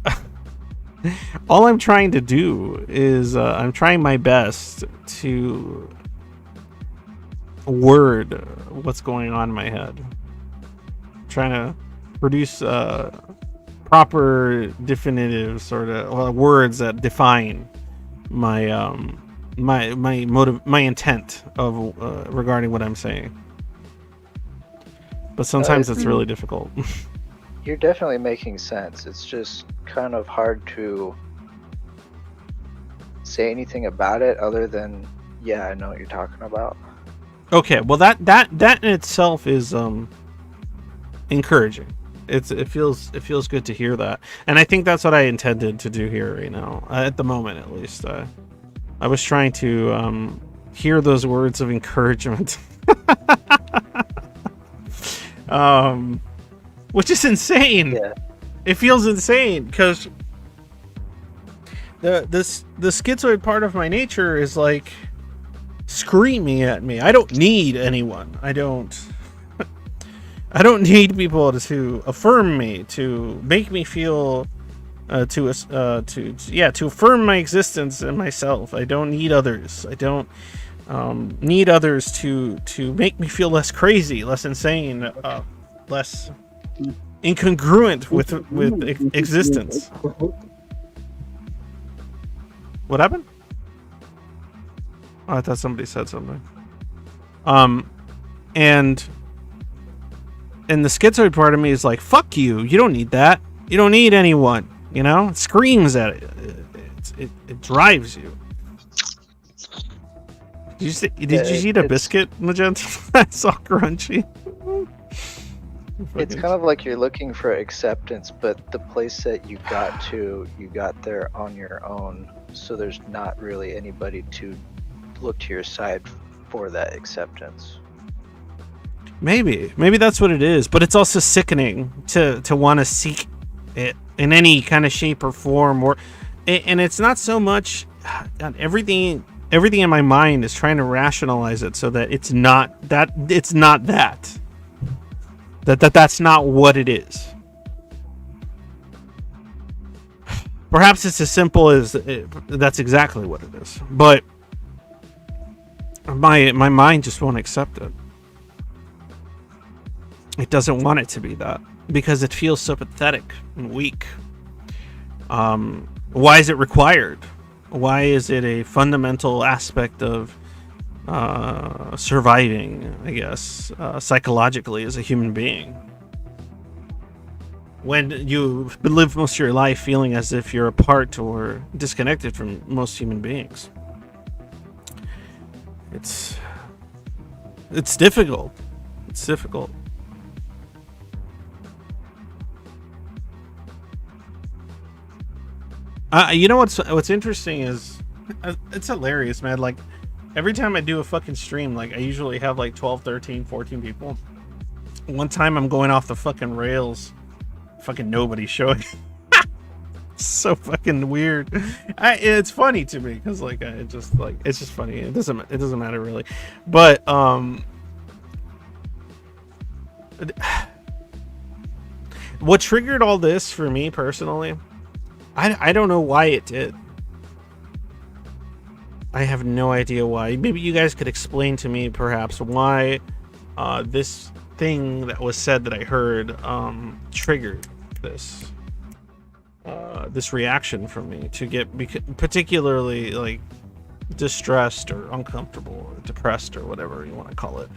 S1: all I'm trying to do is I'm trying my best to word what's going on in my head. I'm trying to produce proper, definitive sort of words that define my my intent of regarding what I'm saying. But sometimes it's really difficult.
S2: You're definitely making sense. It's just kind of hard to say anything about it other than, yeah, I know what you're talking about.
S1: Okay, well that in itself is encouraging. It feels good to hear that, and I think that's what I intended to do here right now, at the moment at least. I was trying to hear those words of encouragement. which is insane.
S2: Yeah.
S1: It feels insane because the schizoid part of my nature is like screaming at me. I don't need anyone. I don't need people to affirm me, to make me feel to affirm my existence and myself. I don't need others. I don't need others to make me feel less crazy, less insane, less incongruent with existence. What happened? Oh, I thought somebody said something. And the schizoid part of me is like, fuck you. You don't need that. You don't need anyone. You know, it screams at it. It drives you. Did you see the biscuit, Magenta? That's all crunchy.
S2: It's kind of like you're looking for acceptance, but the place that you got there on your own. So there's not really anybody to look to your side for that acceptance.
S1: Maybe that's what it is, but it's also sickening to want to seek it in any kind of shape or form, and it's not so much. God, everything in my mind is trying to rationalize it so that it's not that. It's not that. That's not what it is. Perhaps it's as simple as that's exactly what it is, but my mind just won't accept it. It doesn't want it to be that because it feels so pathetic and weak. Why is it required? Why is it a fundamental aspect of surviving, I guess, psychologically as a human being? When you live most of your life feeling as if you're apart or disconnected from most human beings. It's difficult. It's difficult. You know what's interesting is it's hilarious, man. Like every time I do a fucking stream, like I usually have like 12, 13, 14 people. One time I'm going off the fucking rails. Fucking nobody's showing. So fucking weird. It's funny to me because like it's just funny. It doesn't matter really. But what triggered all this for me personally, I don't know why it did. I have no idea why. Maybe you guys could explain to me perhaps why this thing that was said that I heard triggered this reaction from me to get particularly like distressed or uncomfortable or depressed or whatever you want to call it.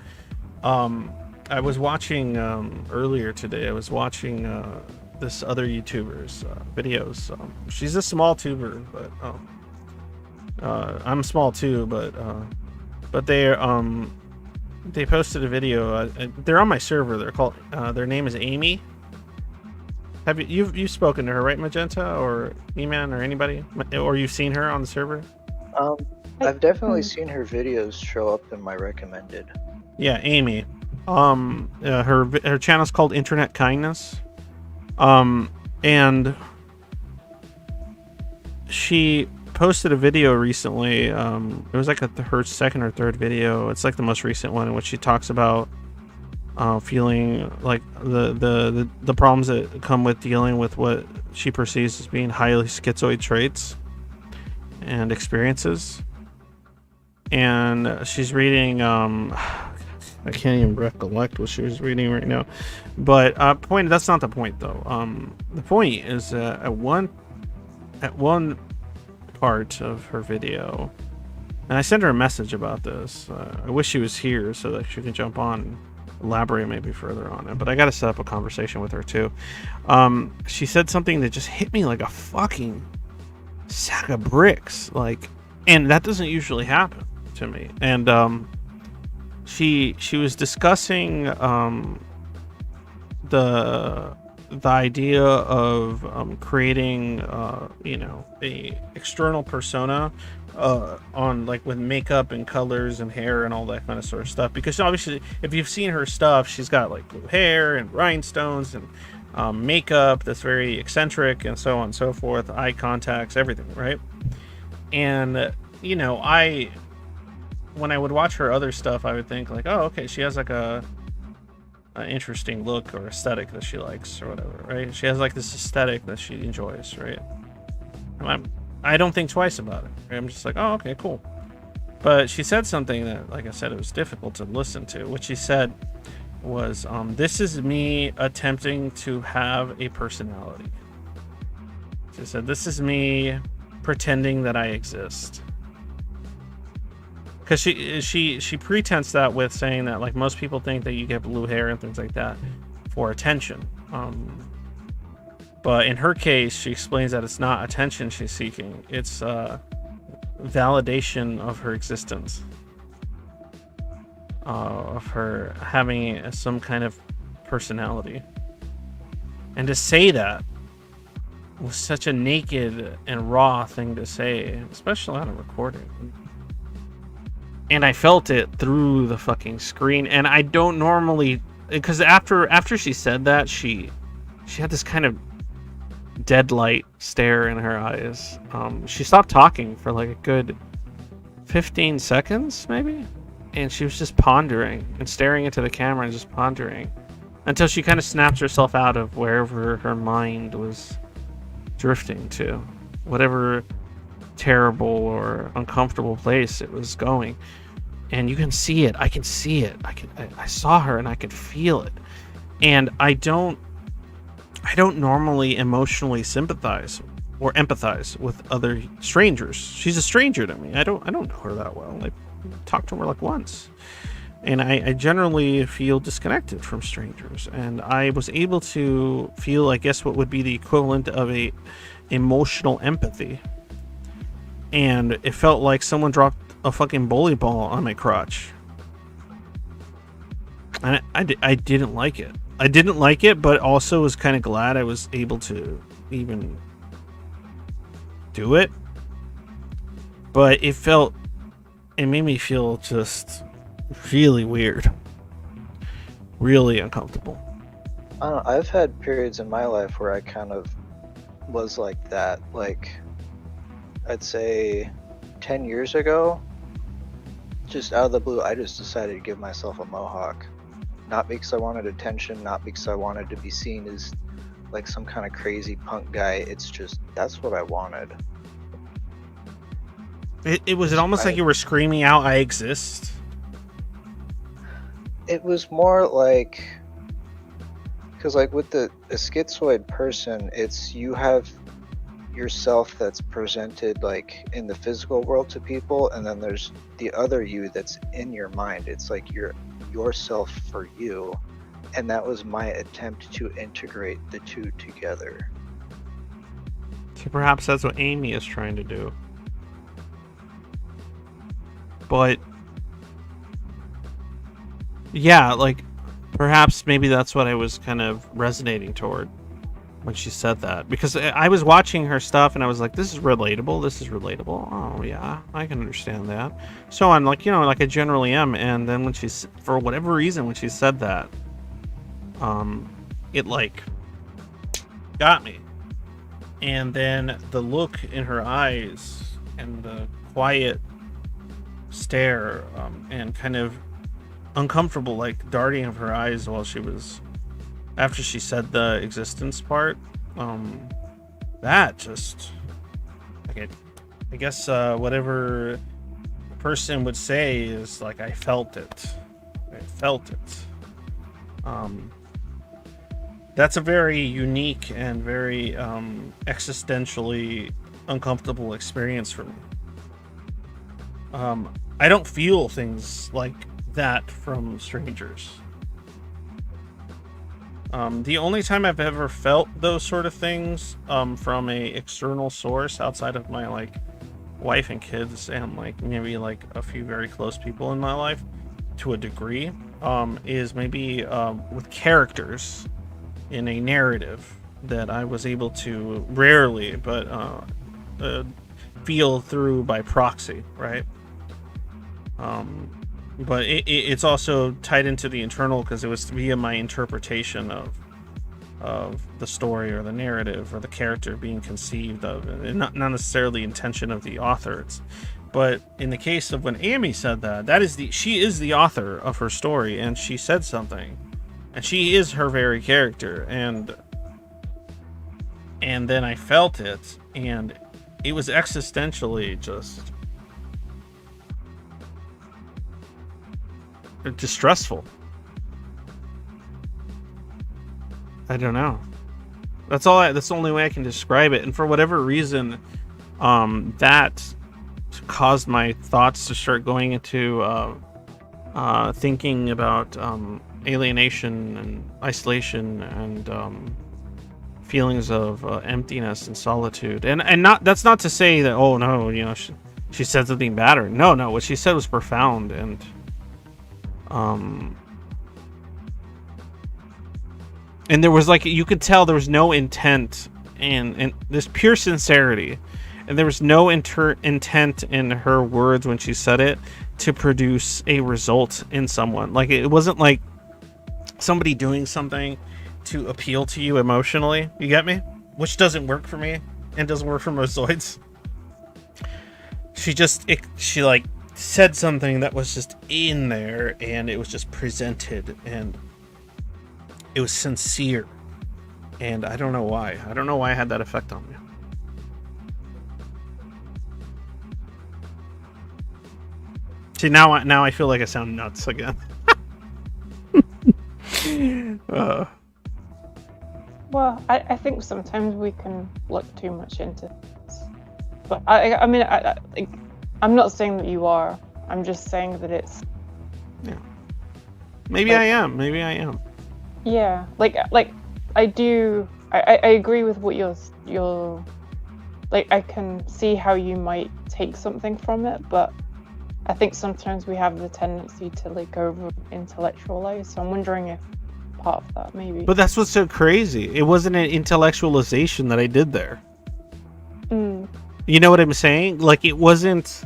S1: I was watching earlier today. I was watching this other YouTuber's videos. She's a small tuber, but I'm small too. But they posted a video. They're on my server. They're called. Their name is Amy. Have you've spoken to her, right, Magenta or E-Man or anybody, or you've seen her on the server?
S2: I've definitely seen her videos show up in my recommended.
S1: Yeah, Amy. Her channel's called Internet Kindness. And she posted a video recently. It was like her second or third video. It's like the most recent one in which she talks about feeling like the problems that come with dealing with what she perceives as being highly schizoid traits and experiences. And she's reading I can't even recollect what she was reading right now, but that's not the point though. The point is at one part of her video, and I sent her a message about this. I wish she was here so that she can jump on and elaborate maybe further on it, but I got to set up a conversation with her too. She said something that just hit me like a fucking sack of bricks, like, and that doesn't usually happen to me. And she was discussing the idea of creating a external persona on like with makeup and colors and hair and all that kind of sort of stuff. Because obviously, if you've seen her stuff, she's got like blue hair and rhinestones and makeup that's very eccentric and so on and so forth. Eye contacts, everything, right? And you know, when I would watch her other stuff, I would think like, oh, okay, she has like an interesting look or aesthetic that she likes or whatever, right? She has like this aesthetic that she enjoys, right? I don't think twice about it. Right? I'm just like, oh, okay, cool. But she said something that, like I said, it was difficult to listen to. What she said was, this is me attempting to have a personality. She said, this is me pretending that I exist. Because she pretense that with saying that, like, most people think that you get blue hair and things like that for attention. But in her case, she explains that it's not attention she's seeking. It's validation of her existence. Of her having some kind of personality. And to say that was such a naked and raw thing to say, especially on a recording. And I felt it through the fucking screen. And I don't normally... Because after she said that, she had this kind of deadlight stare in her eyes. She stopped talking for like a good 15 seconds maybe, and she was just pondering and staring into the camera and just pondering until she kind of snapped herself out of wherever her mind was drifting to, whatever terrible or uncomfortable place it was going. And you can see it. I can see it. I saw her and I could feel it. And I don't normally emotionally sympathize or empathize with other strangers. She's a stranger to me. I don't know her that well. I talked to her like once. And I generally feel disconnected from strangers. And I was able to feel, I guess, what would be the equivalent of a emotional empathy. And it felt like someone dropped a fucking bowling ball on my crotch. And I didn't like it. I didn't like it, but also was kind of glad I was able to even do it. But it made me feel just really weird. Really uncomfortable.
S2: I don't know, I've had periods in my life where I kind of was like that. Like, I'd say 10 years ago, just out of the blue, I just decided to give myself a mohawk. Not because I wanted attention, not because I wanted to be seen as like some kind of crazy punk guy. It's just, that's what I wanted.
S1: It was almost like you were screaming out, I exist.
S2: It was more like, because like with a schizoid person, it's you have yourself that's presented like in the physical world to people, and then there's the other you that's in your mind. It's like yourself for you, and that was my attempt to integrate the two together.
S1: So perhaps that's what Amy is trying to do. But yeah, like perhaps maybe that's what I was kind of resonating toward when she said that, because I was watching her stuff and I was like, this is relatable, oh yeah, I can understand that. So I'm like, like I generally am. And then when she's, for whatever reason, when she said that, it like got me. And then the look in her eyes and the quiet stare, and kind of uncomfortable like darting of her eyes while she was, after she said the existence part, that just, like, I guess whatever a person would say is like, I felt it. That's a very unique and very existentially uncomfortable experience for me. I don't feel things like that from strangers. The only time I've ever felt those sort of things from a external source outside of my like wife and kids and like maybe like a few very close people in my life to a degree, is maybe with characters in a narrative that I was able to, rarely, but feel through by proxy, right? But it's also tied into the internal because it was via my interpretation of the story or the narrative or the character being conceived of, and not necessarily intention of the author. But in the case of when Amy said she is the author of her story, and she said something, and she is her very character, and then I felt it, and it was existentially just distressful. I don't know. That's the only way I can describe it. And for whatever reason, that caused my thoughts to start going into thinking about alienation and isolation and feelings of emptiness and solitude. And that's not to say that, oh no, she said something bad, or no, what she said was profound, and and there was, like, you could tell there was no intent and this pure sincerity, and there was no intent in her words when she said it to produce a result in someone. Like, it wasn't like somebody doing something to appeal to you emotionally. You get me? Which doesn't work for me and doesn't work for most Zoids. She like said something that was just in there, and it was just presented, and it was sincere, and I don't know why. I don't know why I had that effect on me. See, now I feel like I sound nuts again.
S3: Well, I think sometimes we can look too much into this. But I mean, I'm not saying that you are. I'm just saying that it's...
S1: Yeah. Maybe I am.
S3: Yeah, like I do. I agree with what you're like. I can see how you might take something from it, but I think sometimes we have the tendency to like over intellectualize. So I'm wondering if part of that maybe.
S1: But that's what's so crazy. It wasn't an intellectualization that I did there. You know what I'm saying? Like, it wasn't...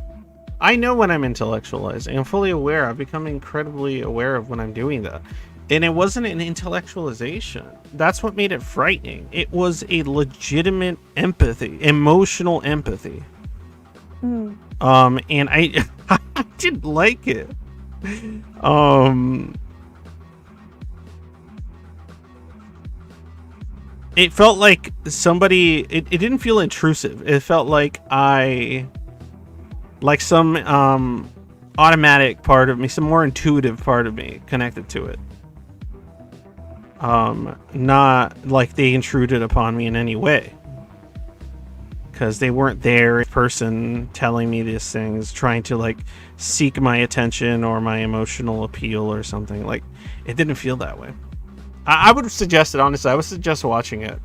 S1: I know when I'm intellectualizing. I'm fully aware. I've become incredibly aware of when I'm doing that. And it wasn't an intellectualization. That's what made it frightening. It was a legitimate empathy, emotional empathy. And I didn't like it. It felt like somebody... It didn't feel intrusive. It felt like some automatic part of me, some more intuitive part of me connected to it. Not like they intruded upon me in any way. Because they weren't there in person telling me these things, trying to like seek my attention or my emotional appeal or something. Like, it didn't feel that way. I would suggest it, honestly. I would suggest watching it.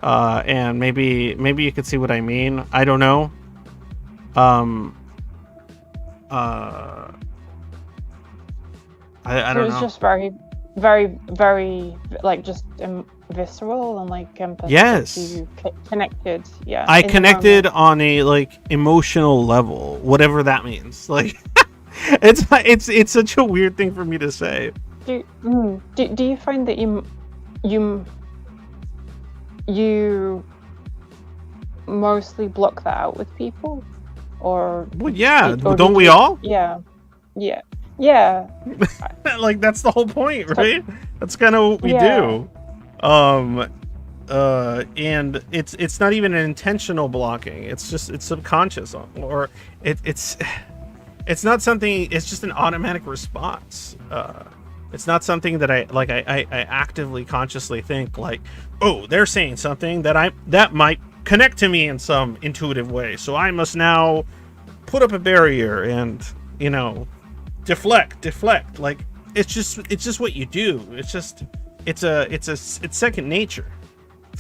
S1: And maybe you could see what I mean. I don't know. I don't know.
S3: It was just very, very, very, like, just visceral and like empathetic.
S1: Yes.
S3: You connected. Yeah.
S1: I connected on a like emotional level, whatever that means. Like, it's such a weird thing for me to say.
S3: Do you find that you mostly block that out with people, or?
S1: Well, yeah. Don't we all?
S3: Yeah.
S1: Like, that's the whole point, right? That's kind of what we do. And it's not even an intentional blocking. It's subconscious, or it's not something. It's just an automatic response. It's not something that I actively consciously think like, oh, they're saying something that might connect to me in some intuitive way, so I must now put up a barrier and deflect. Like, it's just what you do. It's second nature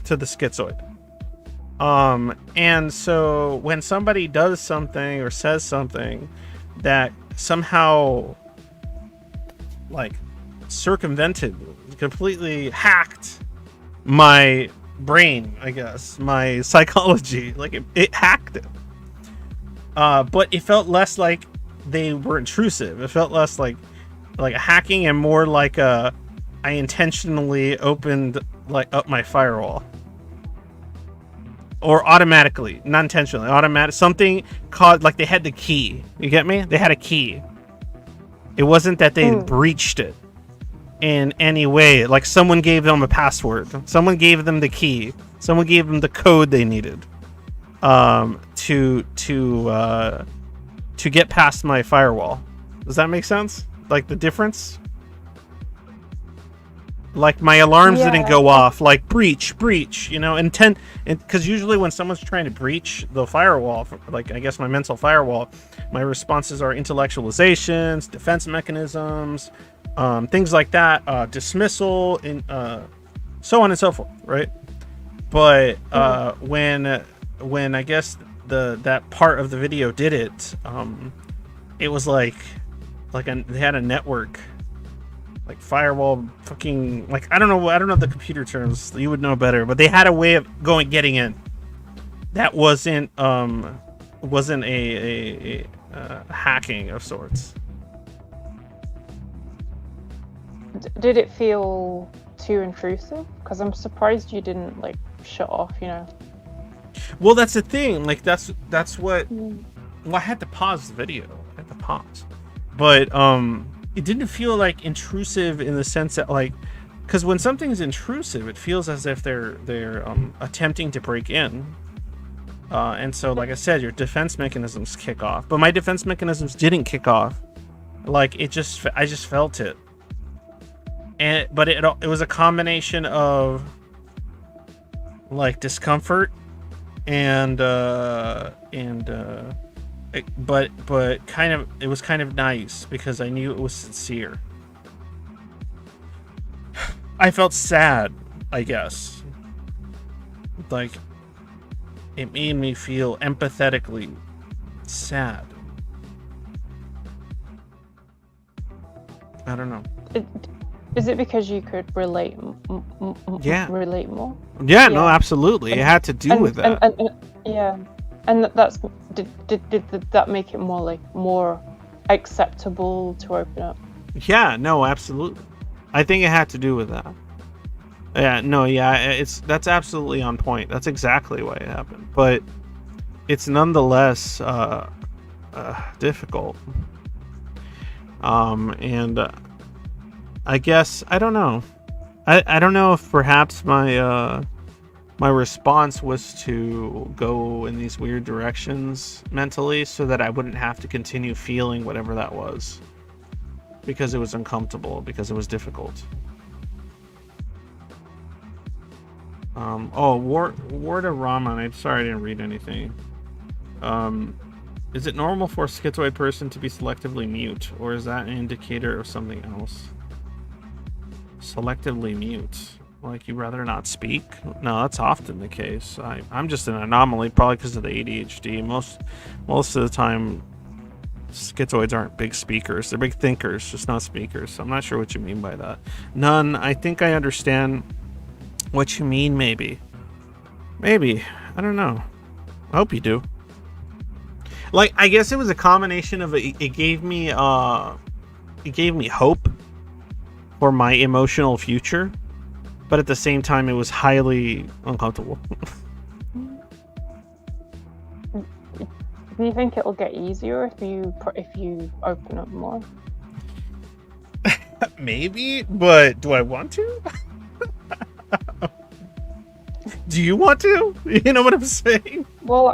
S1: to the schizoid. And so when somebody does something or says something that somehow like circumvented, completely hacked my brain, I guess, my psychology, like it hacked it. but it felt less like they were intrusive. It felt less like hacking and more like I intentionally opened like up my firewall. Or automatically, not intentionally, automatic. Something caused, like they had the key. You get me? They had a key. It wasn't that they breached it in any way. Like someone gave them a password. Someone gave them the key. Someone gave them the code they needed to get past my firewall. Does that make sense? Like the difference? Like my alarms didn't go off. Like breach, you know, because usually when someone's trying to breach the firewall, like I guess my mental firewall, my responses are intellectualizations, defense mechanisms, things like that, dismissal, and so on and so forth, right? But when I guess that part of the video did it, it was like they had a network. Like firewall, fucking, like I don't know the computer terms. You would know better, but they had a way of getting in. That wasn't a hacking of sorts.
S3: Did it feel too intrusive? Because I'm surprised you didn't like shut off. You know.
S1: Well, that's the thing. Like that's what. Well, I had to pause the video. But it didn't feel like intrusive in the sense that like, because when something's intrusive, it feels as if they're attempting to break in, and so like I said, your defense mechanisms kick off. But my defense mechanisms didn't kick off. Like I just felt it, but it was a combination of like discomfort and but kind of, it was kind of nice because I knew it was sincere. I felt sad, I guess. Like it made me feel empathetically sad. I don't know.
S3: Is it because you could relate? Relate more.
S1: Yeah, no, absolutely. It had to do with that.
S3: And that's did that make it more acceptable to open up?
S1: Yeah, no, absolutely. I think it had to do with that. That's absolutely on point. That's exactly why it happened. But it's nonetheless difficult. And I guess I don't know. I don't know if perhaps my response was to go in these weird directions mentally so that I wouldn't have to continue feeling whatever that was, because it was uncomfortable, because it was difficult. War to Raman. I'm sorry I didn't read anything. Is it normal for a schizoid person to be selectively mute, or is that an indicator of something else? Selectively mute. Like you rather not speak? No, that's often the case. I'm just an anomaly, probably because of the ADHD. Most of the time, schizoids aren't big speakers. They're big thinkers, just not speakers. So I'm not sure what you mean by that. None. I think I understand what you mean. Maybe. I don't know. I hope you do. Like, I guess it was a combination of it gave me hope for my emotional future. But at the same time, it was highly uncomfortable.
S3: Do you think it'll get easier if you open up more?
S1: Maybe, but do I want to? Do you want to? You know what I'm saying?
S3: Well,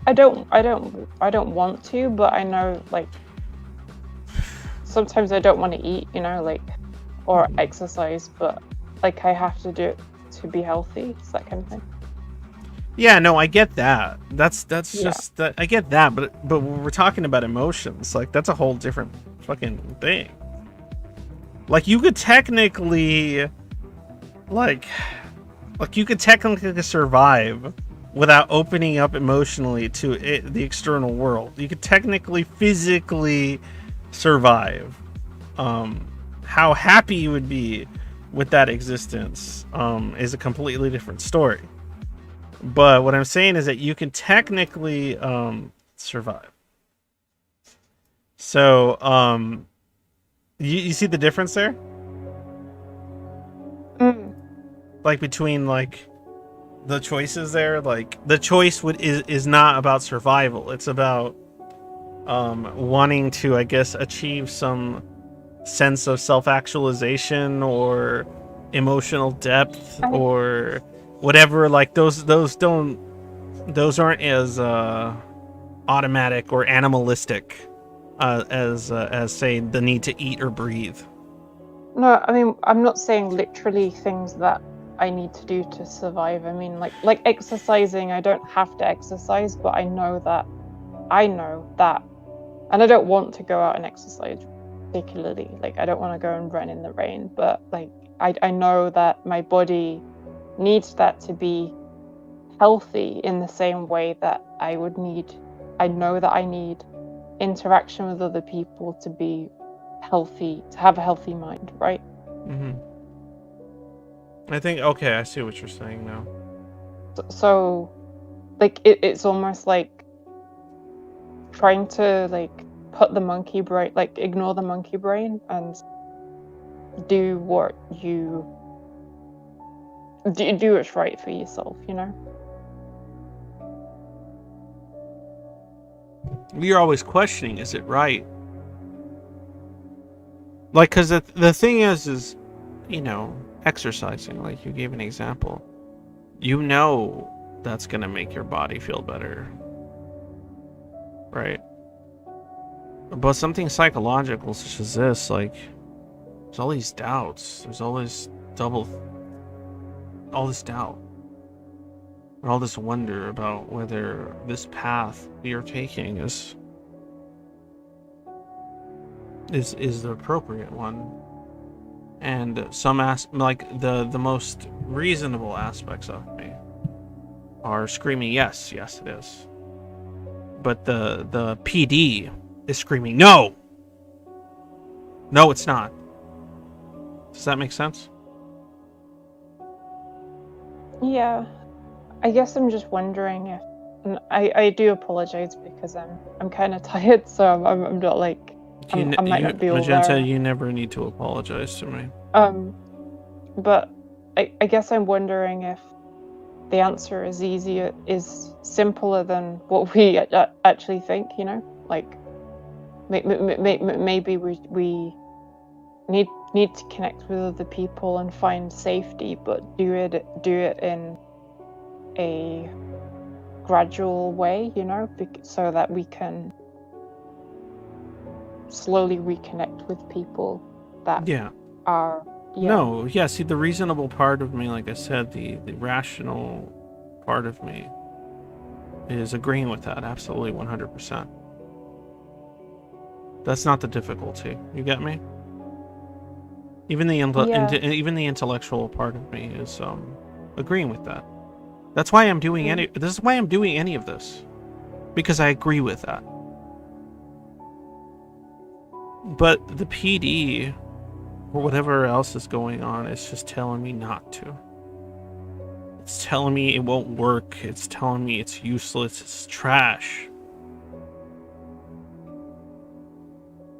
S3: I don't want to, but I know like sometimes I don't want to eat, you know, like or exercise, but like I have to do it to be healthy. It's that kind of thing.
S1: Yeah, no, I get that. That's just that. I get that, but when we're talking about emotions, like that's a whole different fucking thing. Like you could technically, you could technically survive without opening up emotionally to the external world. You could technically, physically survive. How happy you would be with that existence is a completely different story. But what I'm saying is that you can technically survive. So, you see the difference there?
S3: Mm.
S1: Like between like the choices there, like the choice is not about survival. It's about wanting to, I guess, achieve some sense of self-actualization or emotional depth
S3: I mean,
S1: or whatever. Like those aren't as automatic or animalistic as say the need to eat or breathe.
S3: no, I mean, I'm not saying literally things that I need to do to survive. I mean, like exercising, I don't have to exercise, but I know that, and I don't want to go out and exercise particularly. Like, I don't want to go and run in the rain, but like, I know that my body needs that to be healthy in the same way that I know that I need interaction with other people to be healthy, to have a healthy mind, right?
S1: Mm-hmm. I think, okay, I see what you're saying now.
S3: So like it's almost like trying to like put the monkey brain, like ignore the monkey brain and do what you do what's right for yourself, you know?
S1: You're always questioning, is it right? Like, because the thing is, you know, exercising, like you gave an example, you know that's going to make your body feel better, right? But something psychological such as this, like, there's all these doubts, there's all this all this doubt, or all this wonder about whether this path you're taking is the appropriate one. And some like the most reasonable aspects of me are screaming yes, yes it is. But the PD is screaming no, no it's not. Does that make sense?
S3: Yeah. I guess I'm just wondering if, and I do apologize because I'm kind of tired, so I'm not like I might not be all
S1: Magenta,
S3: there.
S1: you never need to apologize to me.
S3: But I guess I'm wondering if the answer is simpler than what we actually think, you know? Like maybe we need to connect with other people and find safety, but do it in a gradual way, you know, so that we can slowly reconnect with people that
S1: Yeah.
S3: are
S1: No, yeah, see the reasonable part of me, like I said, the rational part of me is agreeing with that absolutely 100%. That's not the difficulty. You get me? Even the even the intellectual part of me is agreeing with that. That's why I'm doing this is why I'm doing any of this. Because I agree with that. But the PD or whatever else is going on is just telling me not to. It's telling me it won't work. It's telling me it's useless. It's trash.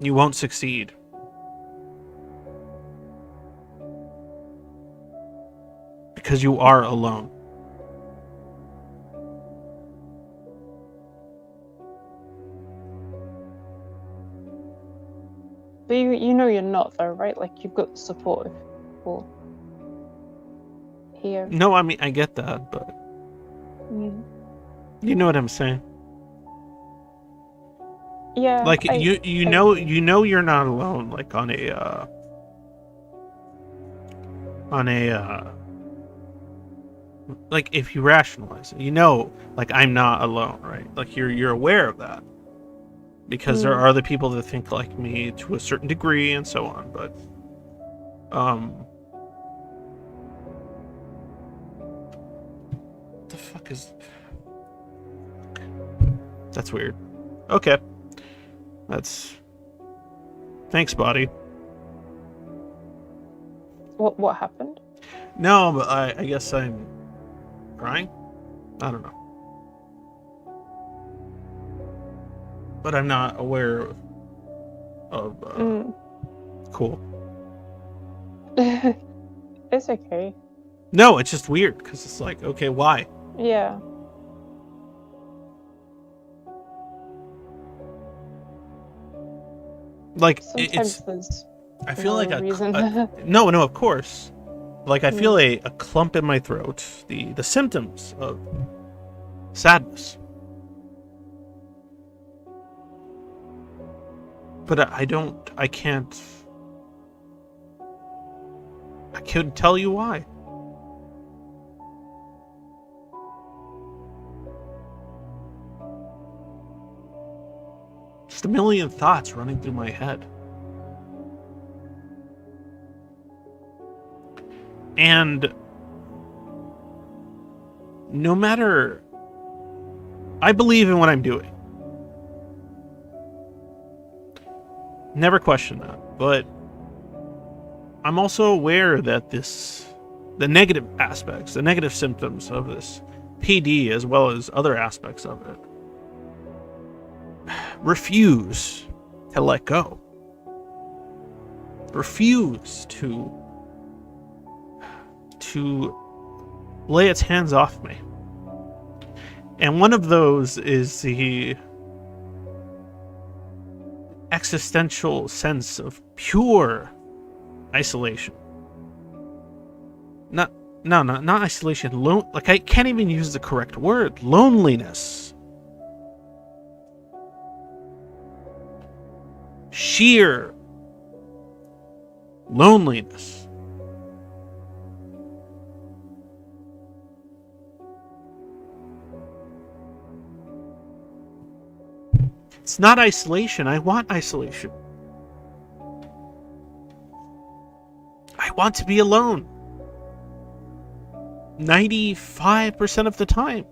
S1: You won't succeed. Because you are alone.
S3: But you know you're not though, right? Like you've got supportive people here.
S1: No, I mean I get that, but you know what I'm saying.
S3: Yeah.
S1: Like you know you're not alone. Like on a like if you rationalize it, you know, like I'm not alone, right? Like you're aware of that. Because there are other people that think like me to a certain degree and so on, but what the fuck is that's weird. Okay. Thanks, body.
S3: What happened?
S1: No, but I guess I'm crying? I don't know. But I'm not aware of of
S3: Mm.
S1: cool.
S3: It's okay.
S1: No, it's just weird because it's like, okay, why?
S3: Yeah.
S1: Like
S3: Sometimes
S1: it's.
S3: there's
S1: I feel
S3: no
S1: like
S3: reason.
S1: no, of course. Like I feel
S3: Mm.
S1: a clump in my throat. The symptoms of sadness. But I can't tell you why. Just a million thoughts running through my head. And no matter, I believe in what I'm doing. Never question that. But I'm also aware that the negative aspects, the negative symptoms of this PD, as well as other aspects of it, refuse to let go. Refuse to lay its hands off me. And one of those is the existential sense of pure isolation. Not isolation. Like I can't even use the correct word. Loneliness. Sheer loneliness. It's not isolation. I want isolation. I want to be alone. 95% of the time.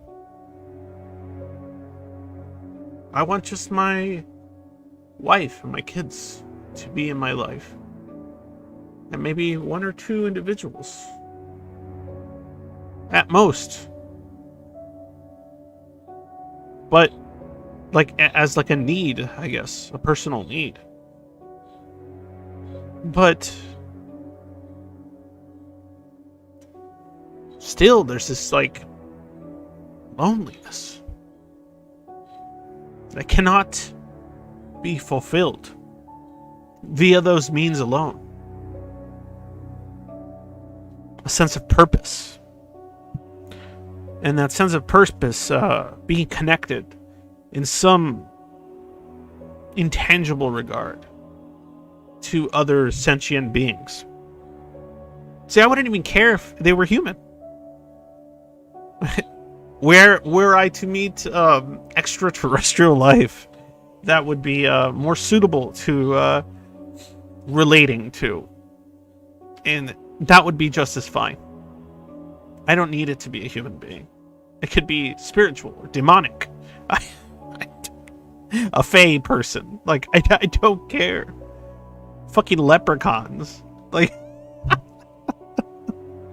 S1: I want just my wife and my kids to be in my life. And maybe one or two individuals. At most. But as like a need, I guess, a personal need. But still, there's this like loneliness that cannot be fulfilled via those means alone. A sense of purpose, and that sense of purpose, being connected in some intangible regard to other sentient beings. See, I wouldn't even care if they were human. Were I to meet extraterrestrial life, that would be more suitable to relating to. And that would be just as fine. I don't need it to be a human being. It could be spiritual or demonic. A fae person. Like, I don't care. Fucking leprechauns. Like,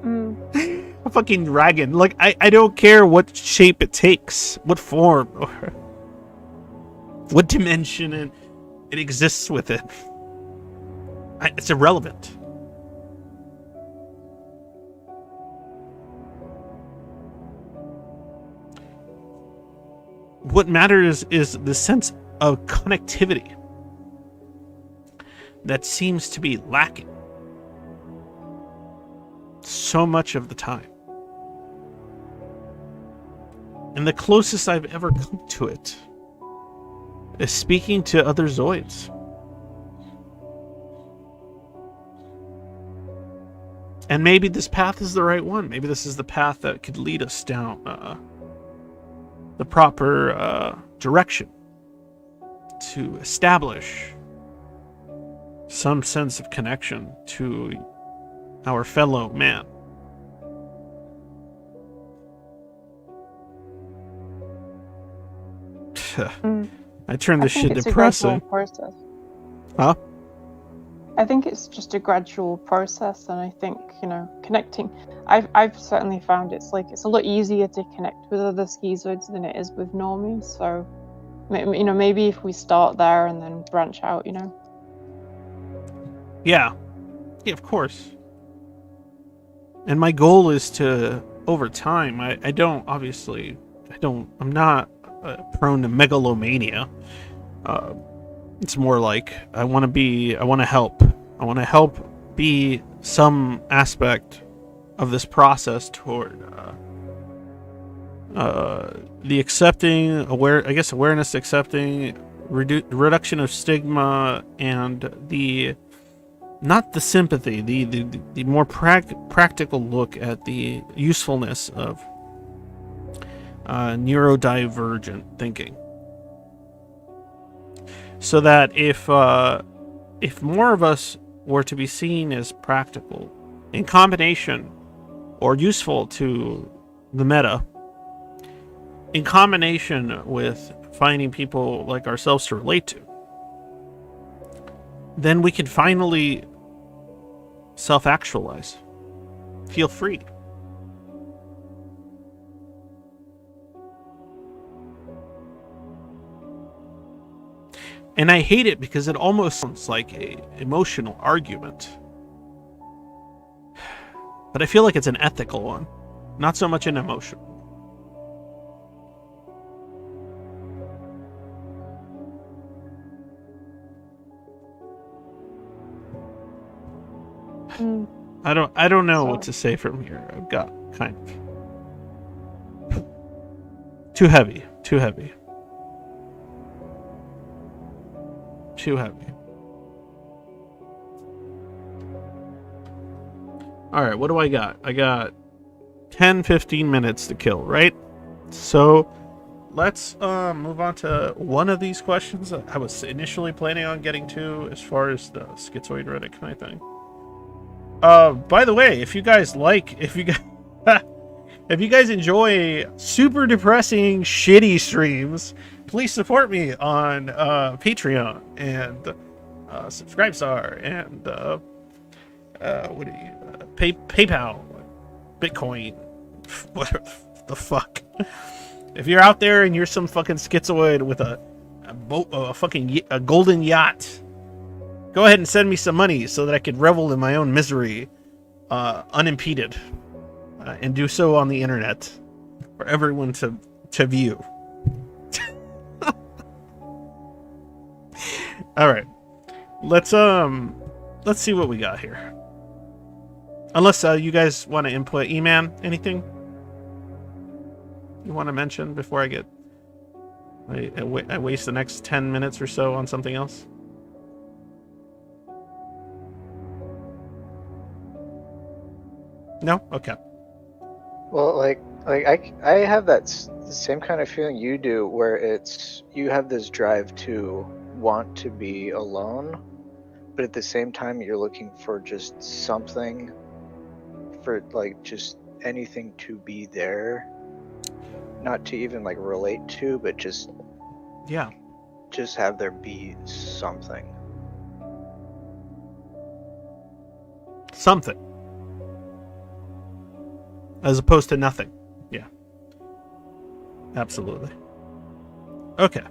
S1: a fucking dragon. Like, I don't care what shape it takes, what form, or what dimension it exists within. It's irrelevant. What matters is the sense of connectivity that seems to be lacking so much of the time. And the closest I've ever come to it is speaking to other Zoids. And maybe this path is the right one. Maybe this is the path that could lead us down the proper direction to establish some sense of connection to our fellow man. I turned this shit depressing.
S3: Process.
S1: Huh?
S3: I think it's just a gradual process, and I think, connecting. I've certainly found it's a lot easier to connect with other schizoids than it is with normies. So, maybe if we start there and then branch out,
S1: Yeah. Yeah, of course. And my goal is to, over time, I don't, obviously, I'm not prone to megalomania. Uh, it's more like I want to help. I want to help be some aspect of this process toward the awareness, accepting, reduction of stigma, and the not the sympathy, the more practical look at the usefulness of neurodivergent thinking, so that if more of us were to be seen as practical in combination or useful to the meta, in combination with finding people like ourselves to relate to, then we can finally self-actualize, feel free. And I hate it because it almost sounds like an emotional argument. But I feel like it's an ethical one, not so much an emotional. I don't know what to say from here. I've got kind of too heavy. All right, what do I got? I got 10-15 minutes to kill, right? So let's move on to one of these questions that I was initially planning on getting to, as far as the Schizoid Reddit kind of thing. By the way, if you guys enjoy super depressing, shitty streams, please support me on Patreon and Subscribestar and PayPal, Bitcoin, whatever the fuck. If you're out there and you're some fucking schizoid with a golden yacht, go ahead and send me some money so that I can revel in my own misery, unimpeded, and do so on the internet for everyone to view. All right, let's see what we got here. Unless you guys want to input, E-Man, anything you want to mention before I waste the next 10 minutes or so on something else? No? Okay.
S2: Well, like I have that same kind of feeling you do, where it's you have this drive to want to be alone, but at the same time you're looking for just something, for like just anything to be there, not to even like relate to, but just have there be something.
S1: As opposed to nothing. Yeah. Absolutely. Okay.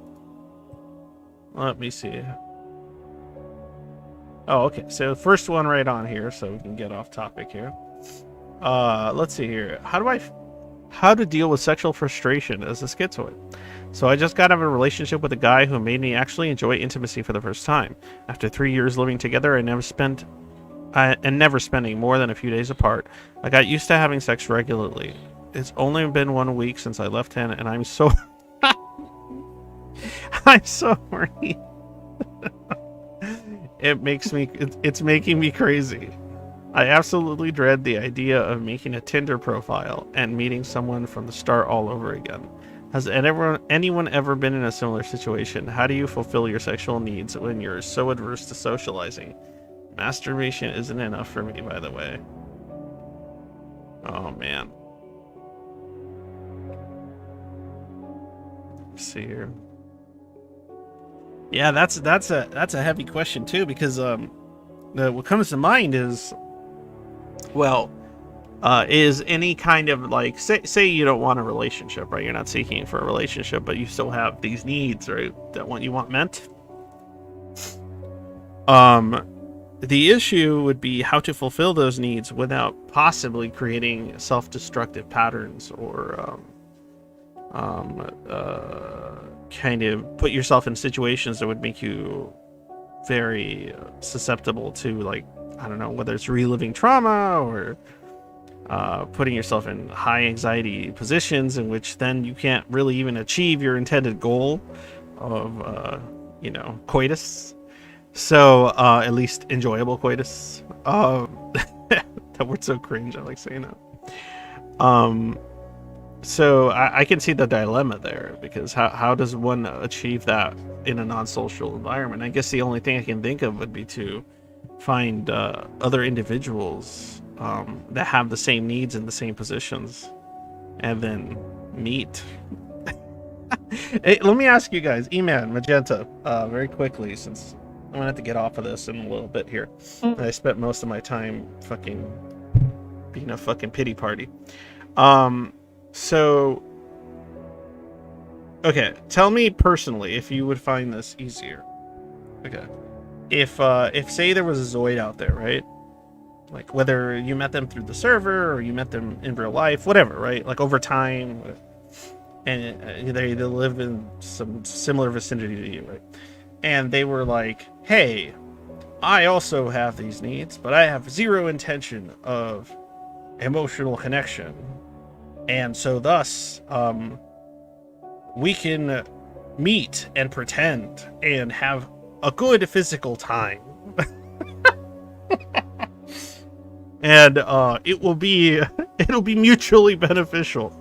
S1: Let me see. Oh, okay. So the first one right on here, so we can get off topic here. Let's see here. How to deal with sexual frustration as a schizoid. So I just got out of a relationship with a guy who made me actually enjoy intimacy for the first time. After 3 years living together, never spending more than a few days apart, I got used to having sex regularly. It's only been 1 week since I left him, and I'm so I'm so horny. It's making me crazy. I absolutely dread the idea of making a Tinder profile and meeting someone from the start all over again. Has anyone ever been in a similar situation? How do you fulfill your sexual needs when you're so adverse to socializing? Masturbation isn't enough for me, by the way. Oh man. Let's see here. Yeah, that's a heavy question too, because what comes to mind is, well, is any kind of like, say you don't want a relationship, right? You're not seeking for a relationship, but you still have these needs, right? That you want met. the issue would be how to fulfill those needs without possibly creating self-destructive patterns or kind of put yourself in situations that would make you very susceptible to, like, I don't know, whether it's reliving trauma or putting yourself in high anxiety positions in which then you can't really even achieve your intended goal of, coitus. So, at least enjoyable coitus. That word's so cringe, I like saying that. So I can see the dilemma there, because how does one achieve that in a non-social environment? I guess the only thing I can think of would be to find other individuals that have the same needs in the same positions, and then meet. Hey, let me ask you guys, E-Man, Magenta, very quickly, since I'm gonna have to get off of this in a little bit here. I spent most of my time fucking being a fucking pity party. So, okay, tell me personally if you would find this easier. Okay, if say there was a Zoid out there, right? Like, whether you met them through the server or you met them in real life, whatever, right? Like, over time, and they live in some similar vicinity to you, right? And they were like, hey, I also have these needs, but I have zero intention of emotional connection. And so thus, we can meet and pretend and have a good physical time. And it'll be mutually beneficial.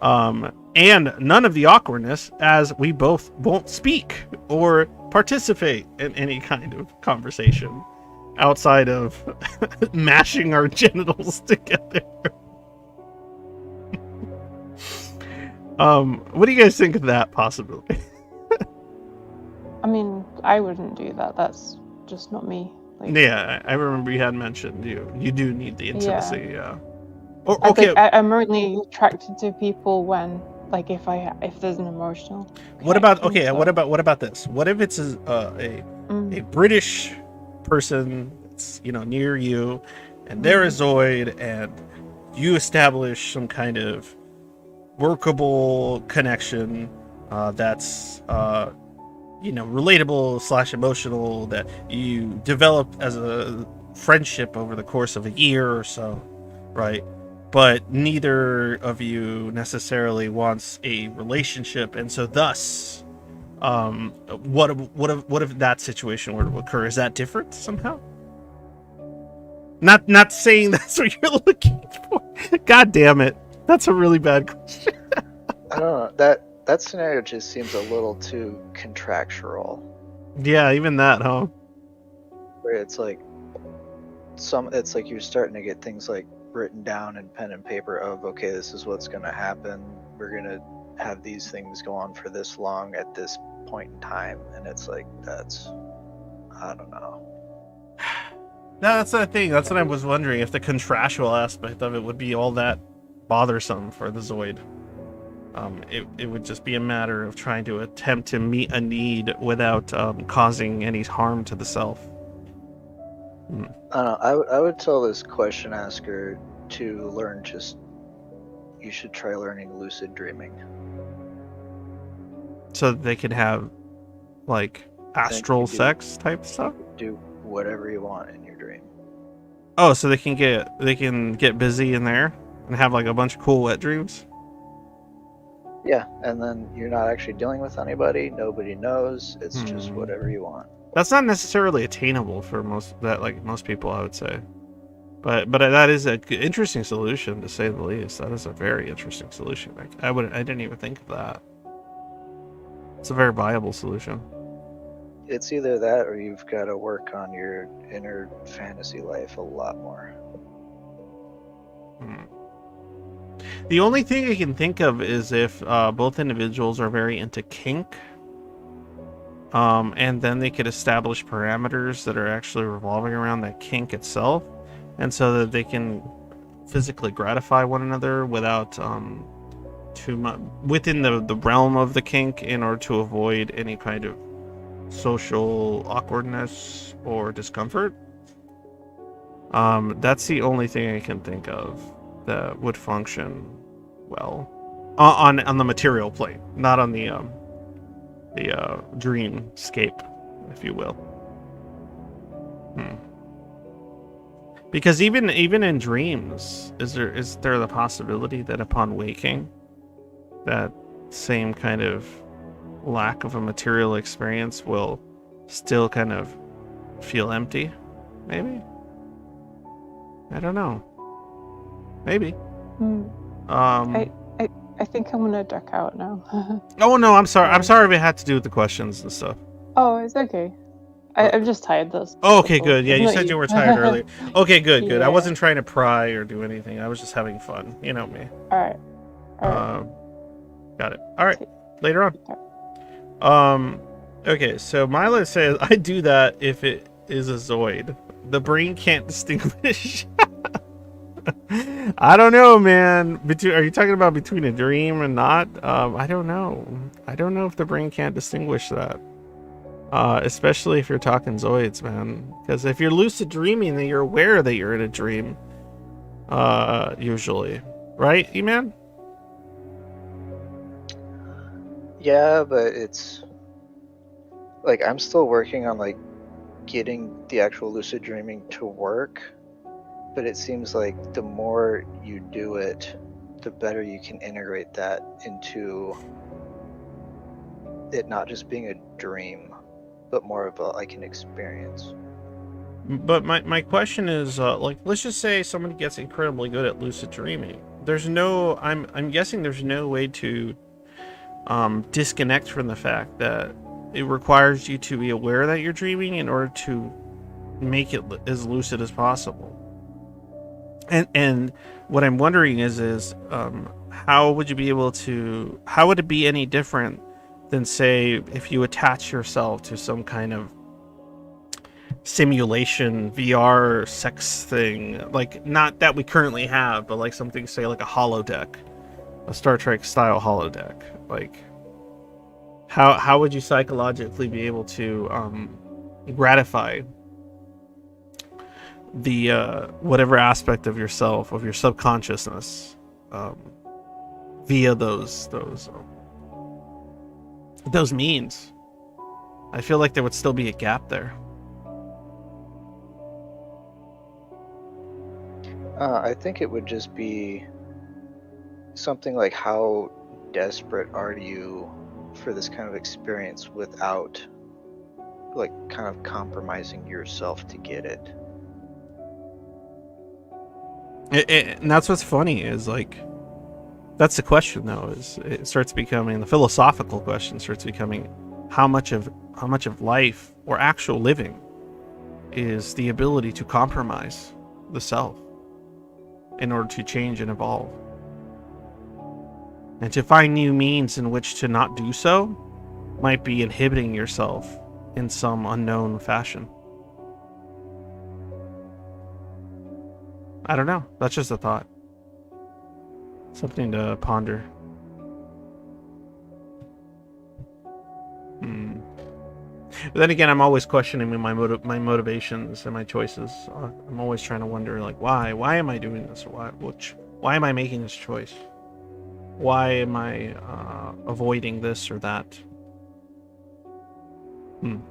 S1: And none of the awkwardness, as we both won't speak or participate in any kind of conversation outside of mashing our genitals together. What do you guys think of that possibility?
S3: I mean, I wouldn't do that. That's just not me. Like,
S1: Yeah, I remember you had mentioned you do need the intimacy. Yeah. Or,
S3: I
S1: okay.
S3: think I'm only attracted to people when, like, if there's an emotional.
S1: What about
S3: connection, so-
S1: what about this? What if it's a British person that's, near you, and they're a Zoid, and you establish some kind of workable connection that's relatable / emotional, that you develop as a friendship over the course of a year or so, right? But neither of you necessarily wants a relationship, and so thus, what if that situation were to occur? Is that different somehow? Not saying that's what you're looking for. God damn it, that's a really bad question.
S2: I don't know. That scenario just seems a little too contractual.
S1: Yeah, even that, huh?
S2: Where it's like you're starting to get things like written down in pen and paper of, okay, this is what's going to happen. We're going to have these things go on for this long at this point in time, and it's like, I don't know.
S1: No, that's the thing. That's what I was wondering, if the contractual aspect of it would be all that bothersome for the Zoid. It would just be a matter of trying to attempt to meet a need without causing any harm to the self.
S2: I don't know. I would tell this question asker to learn you should try learning lucid dreaming.
S1: So that they could have, like, astral sex type stuff?
S2: Do whatever you want in your dream.
S1: Oh, so they can get busy in there and have, like, a bunch of cool wet dreams?
S2: Yeah, and then you're not actually dealing with anybody. Nobody knows. It's just whatever you want.
S1: That's not necessarily attainable for most people, I would say. But that is an interesting solution, to say the least. That is a very interesting solution. I didn't even think of that. It's a very viable solution.
S2: It's either that, or you've got to work on your inner fantasy life a lot more.
S1: The only thing I can think of is if both individuals are very into kink, and then they could establish parameters that are actually revolving around that kink itself, and so that they can physically gratify one another without too much within the realm of the kink, in order to avoid any kind of social awkwardness or discomfort. That's the only thing I can think of that would function well on the material plane, not on the dreamscape, if you will. Because even in dreams, is there the possibility that upon waking, that same kind of lack of a material experience will still kind of feel empty? Maybe. I don't know. Maybe.
S3: I think I'm gonna duck out now.
S1: Oh no, I'm sorry. I'm sorry if it had to do with the questions and stuff.
S3: Oh, it's okay. I'm just tired. That's
S1: Oh, okay,
S3: all.
S1: good. Yeah, you
S3: Not
S1: said you were tired earlier. Okay, good. I
S3: Yeah.
S1: wasn't trying to pry or do anything. I was just having fun. You know me.
S3: All right.
S1: Got it. All right.
S3: Okay.
S1: Later on. Okay, so Milo says, I do that if it is a Zoid. The brain can't distinguish. I don't know, man. Are you talking about between a dream and not? I don't know. I don't know if the brain can't distinguish that. Especially if you're talking Zoids, man. Because if you're lucid dreaming, then you're aware that you're in a dream. Usually. Right, E-Man?
S2: Yeah, but it's like I'm still working on like getting the actual lucid dreaming to work, but it seems like the more you do it, the better you can integrate that into it not just being a dream, but more of like an experience.
S1: But my question is, like, let's just say somebody gets incredibly good at lucid dreaming. There's no, I'm guessing there's no way to disconnect from the fact that it requires you to be aware that you're dreaming in order to make it as lucid as possible. And what I'm wondering is how would you be able to, how would it be any different than, say, if you attach yourself to some kind of simulation VR sex thing, like not that we currently have, but like something, say, like a holodeck, a Star Trek style holodeck. Like how would you psychologically be able to gratify the whatever aspect of yourself, of your subconsciousness, via those means? I feel like there would still be a gap there.
S2: I think it would just be something like, how desperate are you for this kind of experience without like kind of compromising yourself to get it.
S1: And that's what's funny is, like, that's the question though, is it starts becoming, the philosophical question starts becoming, how much of life or actual living is the ability to compromise the self in order to change and evolve, and to find new means in which to not do so might be inhibiting yourself in some unknown fashion. I don't know. That's just a thought. Something to ponder. But then again, I'm always questioning my motivations and my choices. I'm always trying to wonder, like, why am I doing this? Why am I making this choice? Why am I avoiding this or that? Well,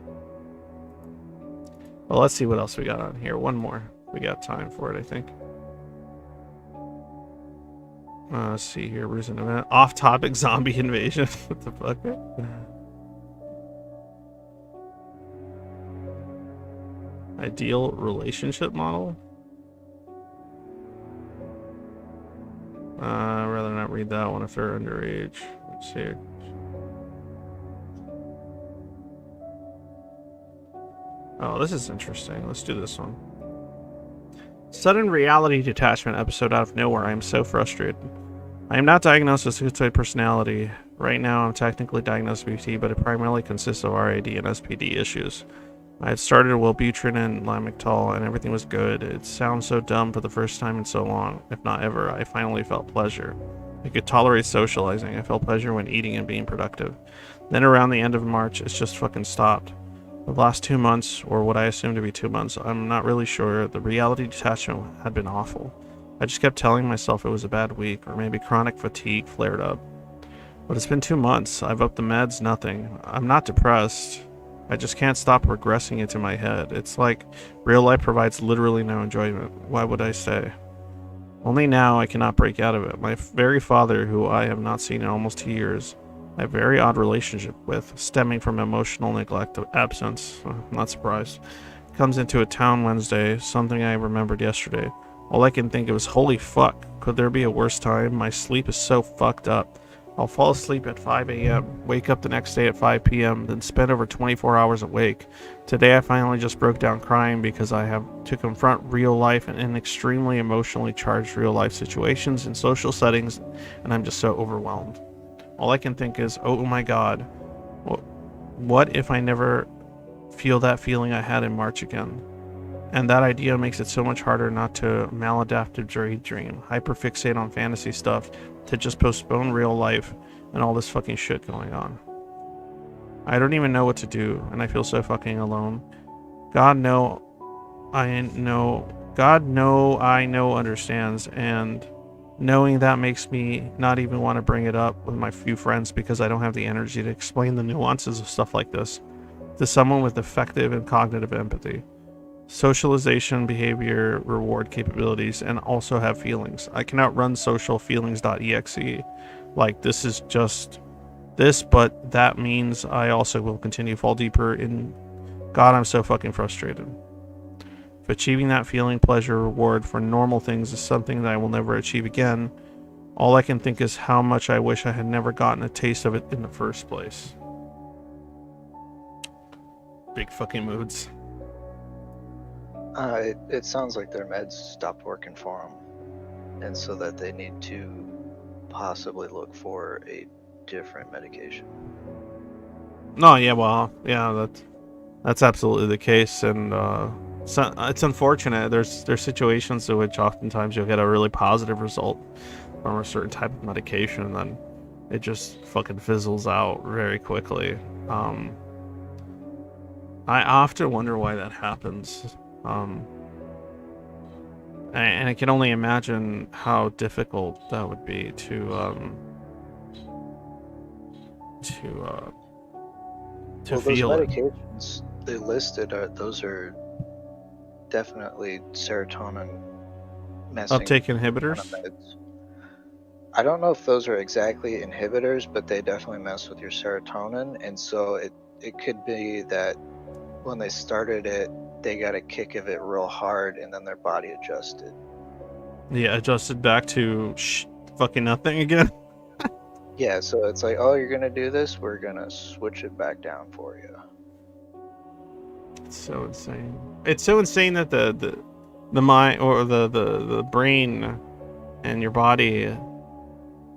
S1: let's see what else we got on here. One more. We got time for it, I think. Let's see here. Recent event. Off-topic zombie invasion. What the fuck? Ideal relationship model? I'd rather not read that one if they're underage. Let's see. Oh, this is interesting. Let's do this one. Sudden reality detachment episode out of nowhere. I am so frustrated. I am not diagnosed with schizoid personality. Right now, I'm technically diagnosed with BT, but it primarily consists of RAD and SPD issues. I had started Wellbutrin and Lamictal, and everything was good. It sounds so dumb for the first time in so long, if not ever. I finally felt pleasure. I could tolerate socializing. I felt pleasure when eating and being productive. Then around the end of March, it's just fucking stopped. The last 2 months, or what I assume to be 2 months, I'm not really sure. The reality detachment had been awful. I just kept telling myself it was a bad week, or maybe chronic fatigue flared up. But it's been 2 months. I've upped the meds, nothing. I'm not depressed. I just can't stop regressing into my head. It's like real life provides literally no enjoyment. Why would I stay? Only now I cannot break out of it. My very father, who I have not seen in almost 2 years, I have a very odd relationship with, stemming from emotional neglect of absence. I'm not surprised. Comes into a town Wednesday, something I remembered yesterday. All I can think of is, holy fuck, could there be a worse time? My sleep is so fucked up. I'll fall asleep at 5 a.m., wake up the next day at 5 p.m., then spend over 24 hours awake. Today I finally just broke down crying because I have to confront real life and in extremely emotionally charged real life situations and social settings, and I'm just so overwhelmed. All I can think is, oh my god, what if I never feel that feeling I had in March again? And that idea makes it so much harder not to maladaptive daydream, hyperfixate on fantasy stuff, to just postpone real life and all this fucking shit going on. I don't even know what to do, and I feel so fucking alone. God know I know understands, and knowing that makes me not even want to bring it up with my few friends because I don't have the energy to explain the nuances of stuff like this to someone with effective and cognitive empathy, socialization, behavior, reward capabilities, and also have feelings. I cannot run social feelings.exe. Like, this is just this, but that means I also will continue to fall deeper in. God, I'm so fucking frustrated. If achieving that feeling, pleasure, reward for normal things is something that I will never achieve again, all I can think is how much I wish I had never gotten a taste of it in the first place. Big fucking moods.
S2: It sounds like their meds stopped working for them, and so that they need to possibly look for a different medication.
S1: No, yeah, well, yeah, that's absolutely the case, and so it's unfortunate. There's situations in which oftentimes you'll get a really positive result from a certain type of medication, and then it just fucking fizzles out very quickly. I often wonder why that happens. And I can only imagine how difficult that would be to
S2: Well, those
S1: feel it.
S2: medications they listed those are definitely serotonin messing
S1: Uptake
S2: kind of
S1: inhibitors.
S2: meds. I don't know if those are exactly inhibitors, but they definitely mess with your serotonin, and so it could be that when they started it, they got a kick of it real hard, and then their body adjusted.
S1: Yeah, adjusted back to fucking nothing again.
S2: Yeah, so it's like, oh, you're gonna do this, we're gonna switch it back down for you.
S1: It's so insane. It's so insane that the mind or the brain and your body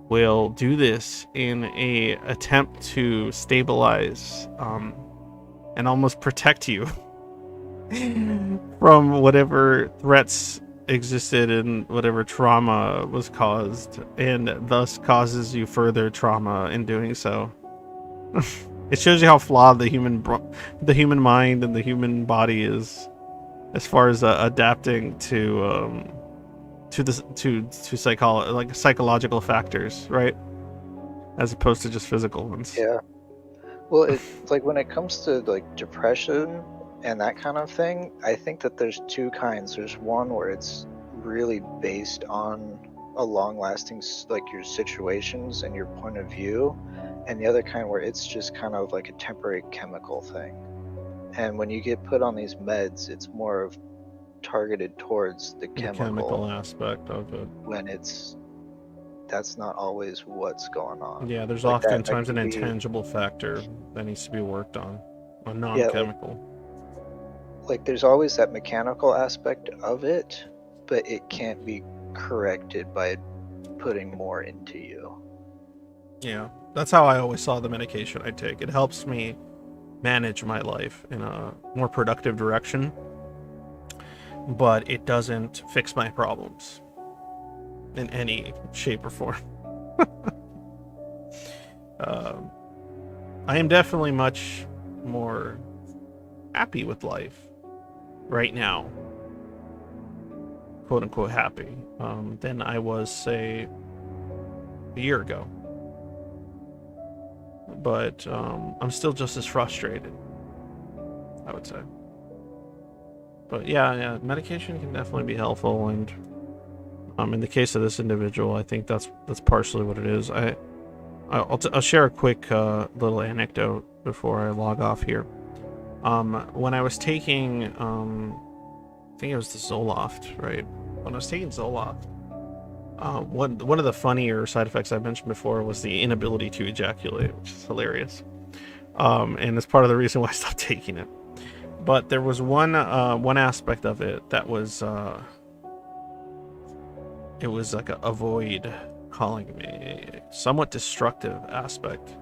S1: will do this in a attempt to stabilize and almost protect you from whatever threats existed and whatever trauma was caused, and thus causes you further trauma in doing so. It shows you how flawed the human mind and the human body is, as far as adapting to psychological factors, right? As opposed to just physical ones.
S2: Yeah. Well, it's like when it comes to like depression and that kind of thing, I think that there's two kinds. There's one where it's really based on a long-lasting, like your situations and your point of view, and the other kind where it's just kind of like a temporary chemical thing. And when you get put on these meds, it's more of targeted towards the chemical
S1: aspect of it.
S2: when that's not always what's going on.
S1: Yeah, there's
S2: Like
S1: oftentimes
S2: that
S1: an
S2: could be,
S1: intangible factor that needs to be worked on, a
S2: yeah,
S1: non-chemical.
S2: like there's always that mechanical aspect of it, but it can't be corrected by putting more into you.
S1: Yeah, that's how I always saw the medication I take. It helps me manage my life in a more productive direction, but it doesn't fix my problems in any shape or form. I am definitely much more happy with life right now, quote unquote happy, than I was, say, a year ago. But I'm still just as frustrated, I would say. But yeah, medication can definitely be helpful, and in the case of this individual, I think that's partially what it is. I'll share a quick little anecdote before I log off here. When I was taking, I think it was the Zoloft, right? When I was taking Zoloft, one of the funnier side effects I mentioned before was the inability to ejaculate, which is hilarious. And it's part of the reason why I stopped taking it. But there was one aspect of it that was, it was like a void calling me, a somewhat destructive aspect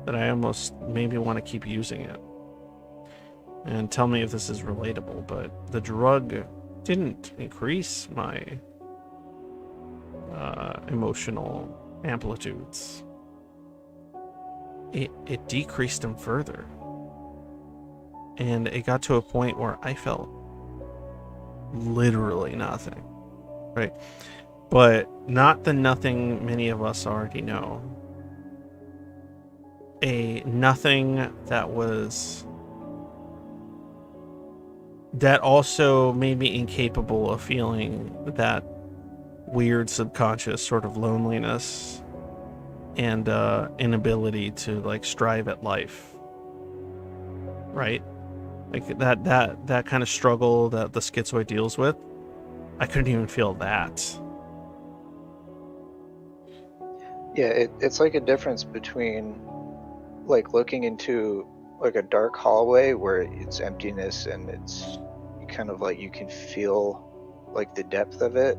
S1: that I almost made me want to keep using it. And tell me if this is relatable, but the drug didn't increase my emotional amplitudes. It decreased them further. And it got to a point where I felt literally nothing, right? But not the nothing many of us already know. A nothing that also made me incapable of feeling that weird subconscious sort of loneliness and inability to like strive at life, right? Like that kind of struggle that the schizoid deals with, I couldn't even feel that.
S2: Yeah, it's like a difference between like looking into like a dark hallway where it's emptiness and it's kind of like you can feel like the depth of it,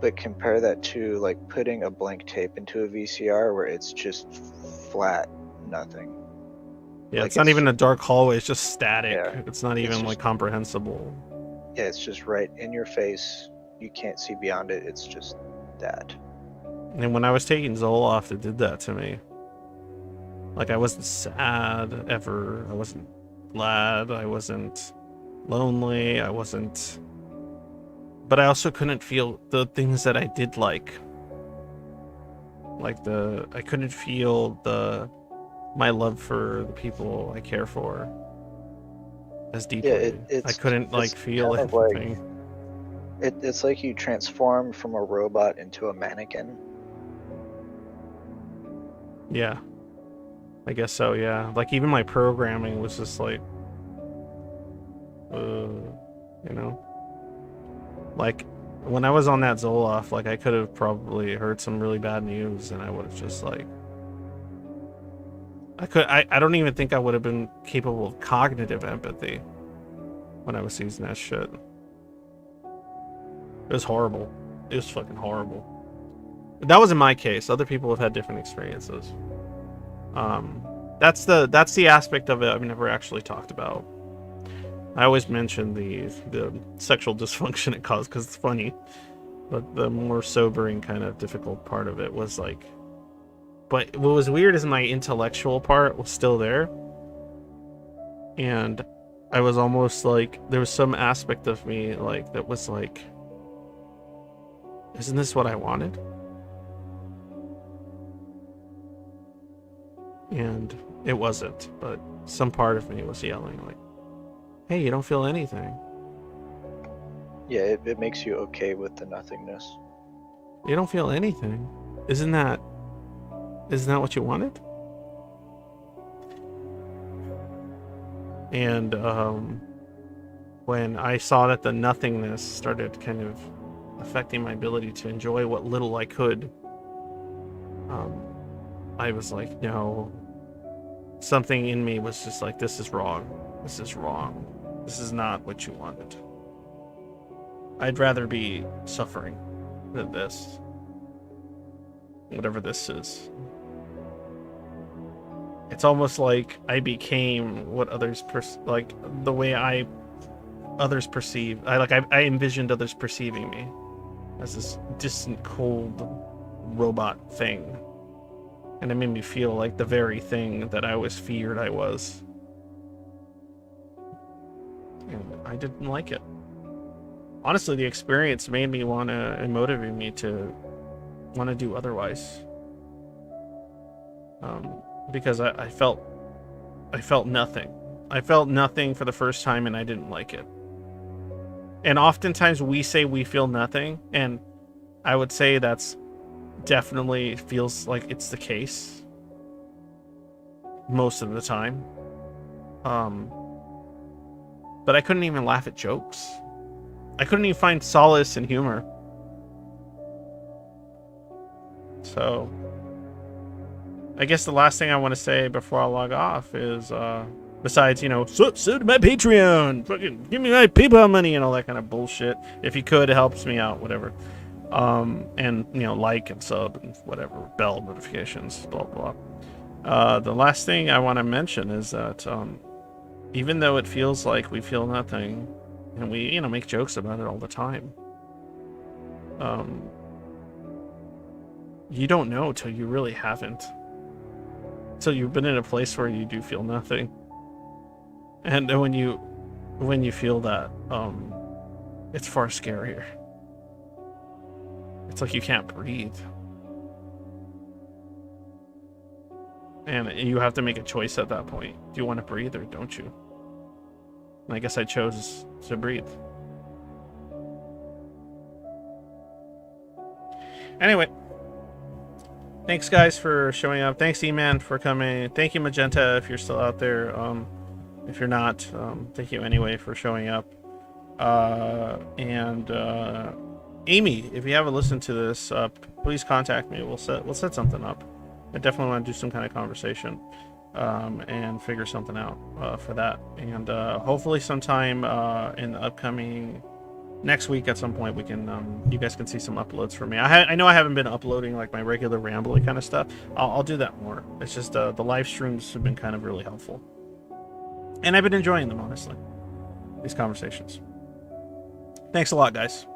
S2: but compare that to like putting a blank tape into a VCR where it's just flat nothing.
S1: Yeah,
S2: like
S1: it's not even a dark hallway, it's just static.
S2: Yeah,
S1: it's not even
S2: just,
S1: like comprehensible.
S2: Yeah, it's just right in your face. You can't see beyond it. It's just that.
S1: And when I was taking Zoloft, it did that to me. Like, I wasn't sad ever. I wasn't glad. I wasn't lonely. I wasn't... But I also couldn't feel the things that I did like. Like I couldn't feel my love for the people I care for as deeply.
S2: Yeah,
S1: I couldn't like feel
S2: kind of
S1: anything.
S2: Like, it's like you transform from a robot into a mannequin.
S1: Yeah. I guess so, yeah. Like, even my programming was just like, you know? Like, when I was on that Zoloft, like, I could have probably heard some really bad news, and I would have just, like... I don't even think I would have been capable of cognitive empathy when I was using that shit. It was horrible. It was fucking horrible. But that wasn't my case. Other people have had different experiences. That's the aspect of it I've never actually talked about. I always mention the sexual dysfunction it caused because it's funny, but the more sobering kind of difficult part of it was like... But what was weird is my intellectual part was still there, and I was almost like, there was some aspect of me like that was like, isn't this what I wanted? And it wasn't, but some part of me was yelling like, hey, you don't feel anything.
S2: Yeah, it makes you okay with the nothingness.
S1: You don't feel anything. Isn't that what you wanted? And when I saw that the nothingness started kind of affecting my ability to enjoy what little I could, I was like, no. Something in me was just like, this is wrong. This is wrong. This is not what you wanted. I'd rather be suffering than this. Whatever this is. It's almost like I became what others like the way others perceive. I envisioned others perceiving me as this distant, cold robot thing, and it made me feel like the very thing that I always feared I was. and I didn't like it. Honestly, the experience made me want to, and motivated me to want to do otherwise. Because I felt nothing. I felt nothing for the first time, and I didn't like it. And oftentimes we say we feel nothing, and I would say that's definitely feels like it's the case most of the time. But I couldn't even laugh at jokes. I couldn't even find solace in humor. So I guess the last thing I want to say before I log off is, besides, you know, sub to my Patreon, fucking give me my PayPal money and all that kind of bullshit. If you could, it helps me out, whatever. And, you know, like and sub and whatever, bell notifications, blah, blah. The last thing I want to mention is that, even though it feels like we feel nothing, and we, you know, make jokes about it all the time, you don't know till you really haven't. Till you've been in a place where you do feel nothing. And when you feel that, it's far scarier. It's like you can't breathe. And you have to make a choice at that point. Do you want to breathe or don't you? And I guess I chose to breathe. Anyway. Thanks, guys, for showing up. Thanks, E-Man, for coming. Thank you, Magenta, if you're still out there. If you're not, thank you anyway for showing up. And Amy, if you haven't listened to this, please contact me. We'll set something up. I definitely want to do some kind of conversation, and figure something out for that. And hopefully sometime in the upcoming next week at some point we can you guys can see some uploads for me. I know I haven't been uploading like my regular rambling kind of stuff. I'll do that more. It's just the live streams have been kind of really helpful, and I've been enjoying them, honestly, these conversations. Thanks a lot, guys.